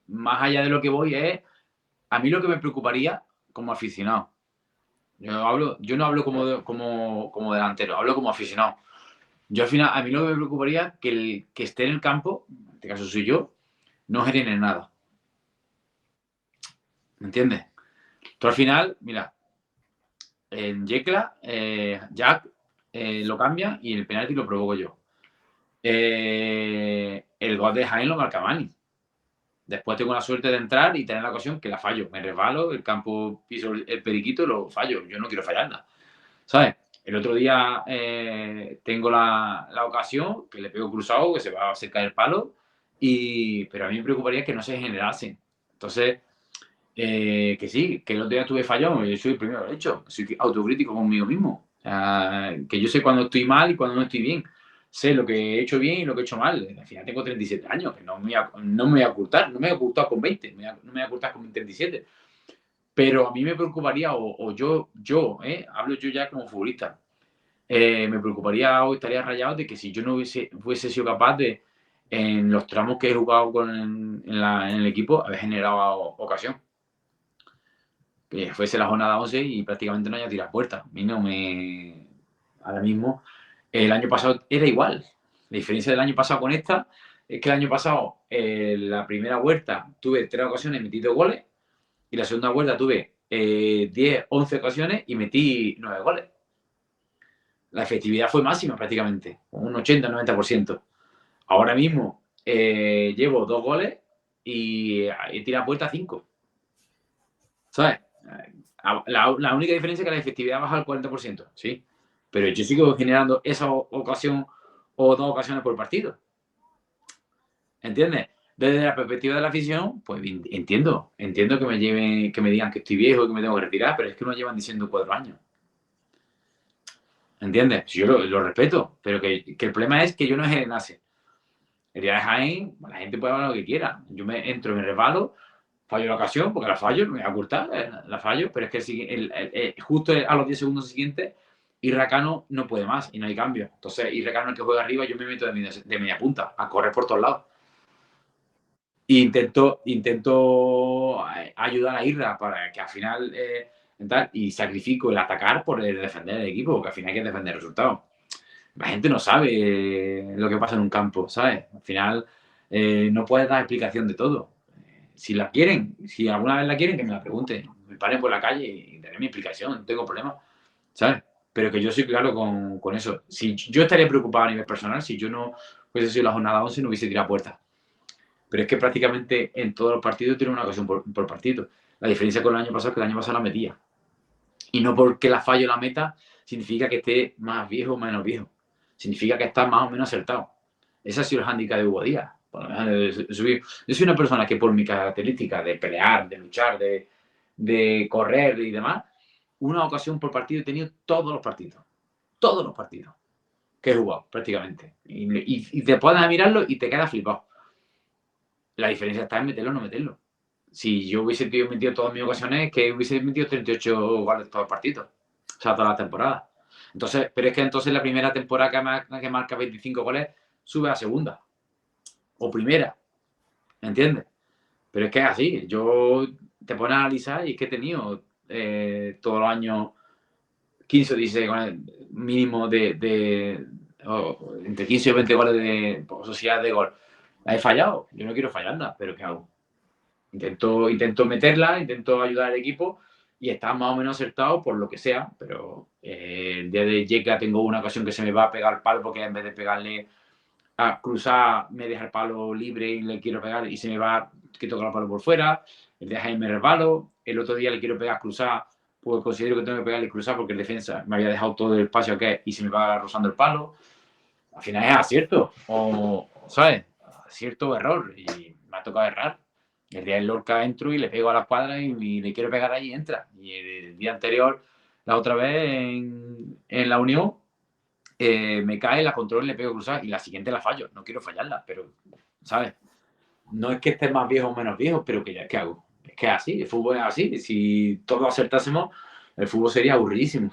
más allá de lo que voy, a mí lo que me preocuparía como aficionado. Yo no hablo como delantero, hablo como aficionado. Yo al final, a mí lo que me preocuparía que el que esté en el campo, en este caso soy yo, no genere nada. ¿Me entiendes? Tú al final, mira, en Yecla, Jack lo cambia y el penalti lo provoco yo. El gol de Jaén lo marca Mani. Después tengo la suerte de entrar y tener la ocasión que la fallo. Me resbalo, el campo piso el periquito, lo fallo. Yo no quiero fallarla. ¿Sabes? El otro día tengo la ocasión que le pego cruzado, que se va a hacer caer el palo, pero a mí me preocuparía que no se generase. Entonces, que sí, que el otro día tuve fallado, yo soy el primero, de hecho, soy autocrítico conmigo mismo. O sea, que yo sé cuando estoy mal y cuando no estoy bien. Sé lo que he hecho bien y lo que he hecho mal. Al final tengo 37 años, que no me voy a ocultar, no me voy a ocultar con 20, no me voy a ocultar con 37. Pero a mí me preocuparía, hablo yo ya como futbolista, me preocuparía o estaría rayado de que si yo no fuese sido capaz de, en los tramos que he jugado en el equipo, haber generado ocasión. Que fuese la jornada 11 y prácticamente no haya tirado puertas. A mí no me... Ahora mismo, el año pasado era igual. La diferencia del año pasado con esta es que el año pasado, la primera vuelta, tuve 3 ocasiones y metí 2 goles. Y la segunda vuelta tuve 10, 11 ocasiones y metí 9 goles. La efectividad fue máxima prácticamente, un 80-90%. Ahora mismo llevo 2 goles y he tirado puerta 5. ¿Sabes? La única diferencia es que la efectividad baja al 40%, sí. Pero yo sigo generando esa ocasión o 2 ocasiones por partido. ¿Entiendes? Desde la perspectiva de la afición, pues entiendo que me digan que estoy viejo y que me tengo que retirar, pero es que nos llevan diciendo 4 años. ¿Entiendes? Yo lo respeto, pero que el problema es que yo no generase. El día de Jaén, la gente puede hablar lo que quiera. Yo me entro, me resbalo, fallo la ocasión, porque la fallo, me voy a ocultar, la fallo, pero es que justo a los 10 segundos siguientes, Irracano no puede más y no hay cambio. Entonces, Irracano el que juega arriba, yo me meto de media punta, a correr por todos lados. intento ayudar a Irra para que al final y sacrifico el atacar por el defender el equipo, porque al final hay que defender el resultado. La gente no sabe lo que pasa en un campo, ¿sabes? Al final no puedes dar explicación de todo. Si la quieren, si alguna vez la quieren, que me la pregunten. Me paren por la calle y daré mi explicación, no tengo problema, ¿sabes? Pero que yo soy claro con eso. Si yo estaría preocupado a nivel personal, si yo no hubiese sido la jornada 11, no hubiese tirado puertas. Pero es que prácticamente en todos los partidos tiene una ocasión por partido. La diferencia con el año pasado es que el año pasado la metía. Y no porque la fallo la meta significa que esté más viejo o menos viejo. Significa que está más o menos acertado. Ese ha sido el hándicap de Hugo Díaz. Yo soy una persona que por mi característica de pelear, de luchar, de correr y demás, una ocasión por partido he tenido todos los partidos. Todos los partidos que he jugado, prácticamente. Y te pones a mirarlo y te quedas flipado. La diferencia está en meterlo o no meterlo. Si yo hubiese metido todas mis ocasiones, que hubiese metido 38 goles todos los partidos. O sea, toda la temporada. Entonces, pero es que entonces la primera temporada que marca 25 goles sube a segunda. O primera. ¿Entiendes? Pero es que es así. Yo te pones a analizar y es que he tenido todos los años 15 o 16 goles mínimo entre 15 y 20 goles de posibilidad de gol. La he fallado. Yo no quiero fallarla, pero ¿qué hago? Intento meterla, intento ayudar al equipo y está más o menos acertado por lo que sea, pero el día de Yeka tengo una ocasión que se me va a pegar el palo porque en vez de pegarle a cruzar me deja el palo libre y le quiero pegar y se me va, que toca el palo por fuera, el de Jaime resbalo, el otro día le quiero pegar cruzar, pues considero que tengo que pegarle cruzar porque el defensa me había dejado todo el espacio que y se me va rozando el palo. Al final es acierto, o, ¿sabes? Acierto o error, y me ha tocado errar. El día del Lorca entro y le pego a la cuadra y le quiero pegar ahí y entra. Y el día anterior, la otra vez en la Unión, me cae, la controlo y le pego cruzar. Y la siguiente la fallo. No quiero fallarla, pero, ¿sabes? No es que esté más viejo o menos viejo, pero que ya, ¿qué hago? Es que es así, el fútbol es así. Si todos acertásemos, el fútbol sería aburridísimo.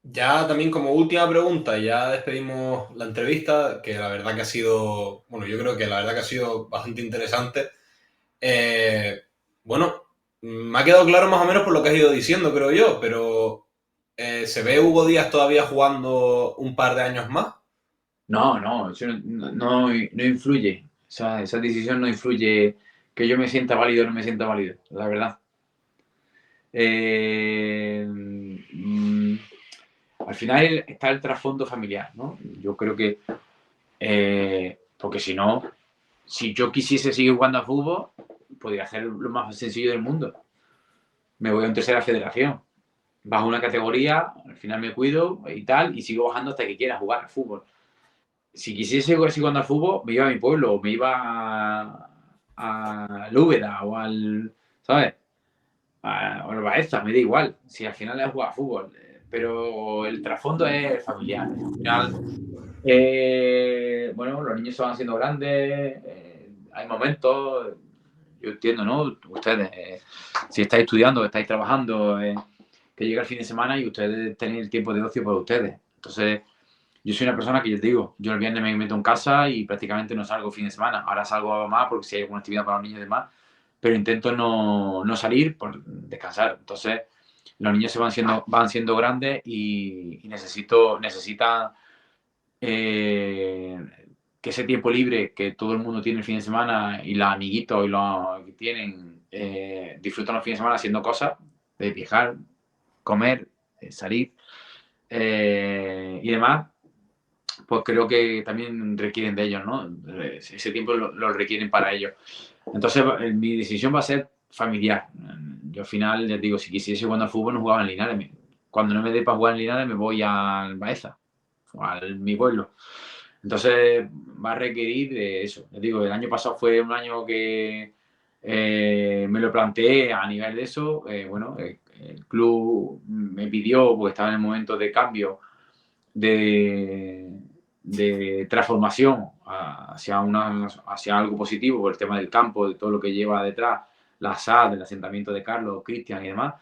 Ya también como última pregunta, ya despedimos la entrevista, que la verdad que ha sido, bueno, yo creo que la verdad que ha sido bastante interesante. Bueno, me ha quedado claro más o menos por lo que has ido diciendo, creo yo, pero ¿se ve Hugo Díaz todavía jugando un par de años más? No, eso no influye. Esa decisión no influye que yo me sienta válido o no me sienta válido, la verdad. Al final está el trasfondo familiar, ¿no? Yo creo que, porque si no, si yo quisiese seguir jugando a fútbol, podría hacer lo más sencillo del mundo. Me voy a una tercera federación, bajo una categoría, al final me cuido y tal, y sigo bajando hasta que quiera jugar al fútbol. Si quisiese seguir jugando al fútbol, me iba a mi pueblo, me iba a Lúbeda o al, ¿sabes? O al Baeza, me da igual, si al final es jugar a fútbol. Pero el trasfondo es familiar. Al final, bueno, los niños se van siendo grandes, hay momentos, yo entiendo, ¿no? Ustedes, si estáis estudiando, estáis trabajando, que llega el fin de semana y ustedes tienen el tiempo de ocio para ustedes. Entonces, yo soy una persona que, yo te digo, yo el viernes me meto en casa y prácticamente no salgo fin de semana. Ahora salgo más porque si hay alguna actividad para los niños y demás, pero intento no salir por descansar. Entonces, los niños van siendo grandes y necesitan que ese tiempo libre que todo el mundo tiene el fin de semana y los amiguitos y los que tienen disfrutan los fines de semana haciendo cosas, de viajar, comer, salir y demás, pues creo que también requieren de ellos, ¿no? Ese tiempo lo requieren para ellos. Entonces, mi decisión va a ser familiar. Yo al final, les digo, si quisiese jugar al fútbol, no jugaba en Linares. Cuando no me dé para jugar en Linares, me voy al Baeza, o a mi pueblo. Entonces, va a requerir de eso. Les digo, el año pasado fue un año que me lo planteé a nivel de eso. Bueno, el club me pidió, porque estaba en el momento de cambio, de transformación hacia algo positivo por el tema del campo, de todo lo que lleva detrás, la SAD, el asentamiento de Carlos, Cristian y demás.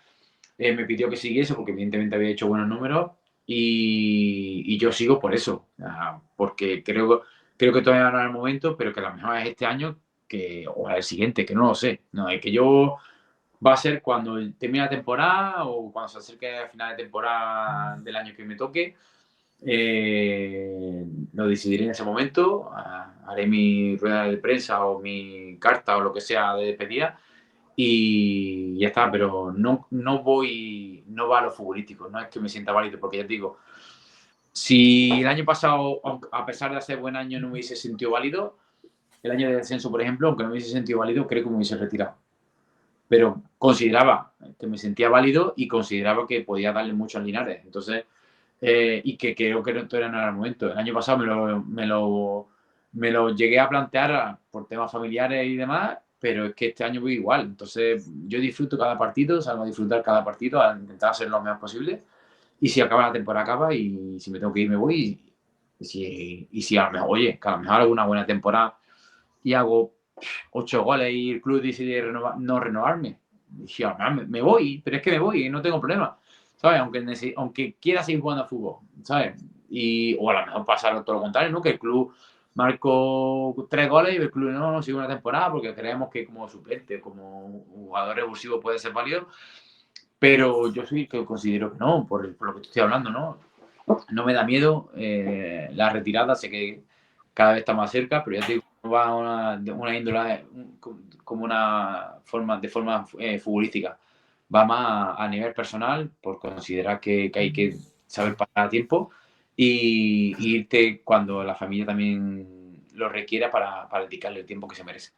Me pidió que siguiese porque evidentemente había hecho buenos números y yo sigo por eso, porque creo creo que todavía no era el momento, pero que a lo mejor es este año o el siguiente, que no lo sé. No, es que yo va a ser cuando termine la temporada o cuando se acerque al final de temporada del año que me toque. Lo decidiré en ese momento. Haré mi rueda de prensa o mi carta o lo que sea de despedida y ya está, pero no va a lo futbolístico, no es que me sienta válido, porque ya te digo, si el año pasado, a pesar de hacer buen año, no me hubiese sentido válido, el año de descenso, por ejemplo, aunque no me hubiese sentido válido, creo que me hubiese retirado. Pero consideraba que me sentía válido y consideraba que podía darle mucho al Linares. Entonces, y que creo que no era el momento. El año pasado me lo llegué a plantear por temas familiares y demás, pero es que este año voy igual. Entonces, yo disfruto cada partido, salgo a disfrutar cada partido, a intentar ser lo mejor posible. Y si acaba la temporada, acaba. Y si me tengo que ir, me voy. Y si a lo mejor, oye, que a lo mejor hago una buena temporada y hago 8 goles y el club decide no renovarme. Y a lo mejor me voy, pero es que me voy y no tengo problema. ¿Sabes? Aunque quiera seguir jugando a fútbol, ¿sabes? O a lo mejor pasar todo lo contrario, ¿no? Que el club marcó 3 goles y el club no sigue una temporada porque creemos que como suplente, como jugador revulsivo puede ser válido. Pero yo sí que considero que no, por lo que te estoy hablando, ¿no? No me da miedo la retirada, sé que cada vez está más cerca, pero ya te digo, no va una índole como una forma de forma futbolística, va más a nivel personal por considerar que hay que saber parar a tiempo y irte cuando la familia también lo requiera para dedicarle el tiempo que se merece.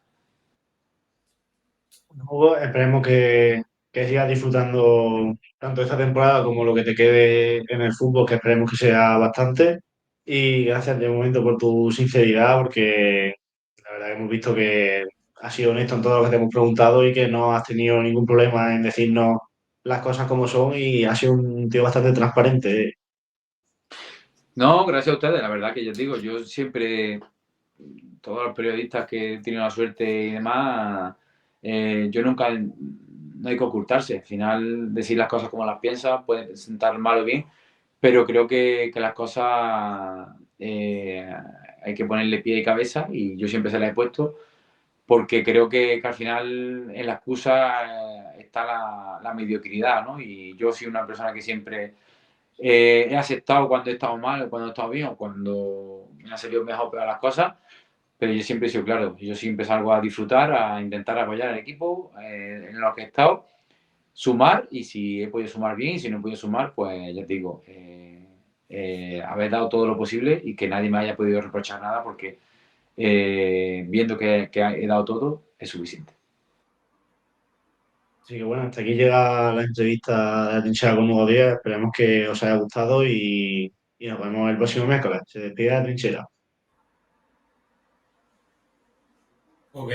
Hugo, esperemos que sigas disfrutando tanto esta temporada como lo que te quede en el fútbol, que esperemos que sea bastante. Y gracias de momento por tu sinceridad, porque la verdad que hemos visto que has sido honesto en todo lo que te hemos preguntado y que no has tenido ningún problema en decirnos las cosas como son y has sido un tío bastante transparente. No, gracias a ustedes, la verdad que ya te digo, yo siempre todos los periodistas que tienen la suerte y demás, yo nunca, no hay que ocultarse. Al final, decir las cosas como las piensas puede sentar mal o bien, pero creo que las cosas hay que ponerle pie y cabeza y yo siempre se las he puesto porque creo que al final en la excusa está la mediocridad, ¿no? Y yo soy una persona que siempre he aceptado cuando he estado mal, cuando he estado bien o cuando me han salido mejor o peor las cosas, pero yo siempre he sido claro, yo siempre salgo a disfrutar, a intentar apoyar al equipo en lo que he estado, sumar y si he podido sumar bien y si no he podido sumar, pues ya te digo, haber dado todo lo posible y que nadie me haya podido reprochar nada porque viendo que he dado todo es suficiente. Así que bueno, hasta aquí llega la entrevista de la Trinchera con Hugo Díaz. Esperemos que os haya gustado y nos vemos el próximo miércoles. Se despide la Trinchera. Ok.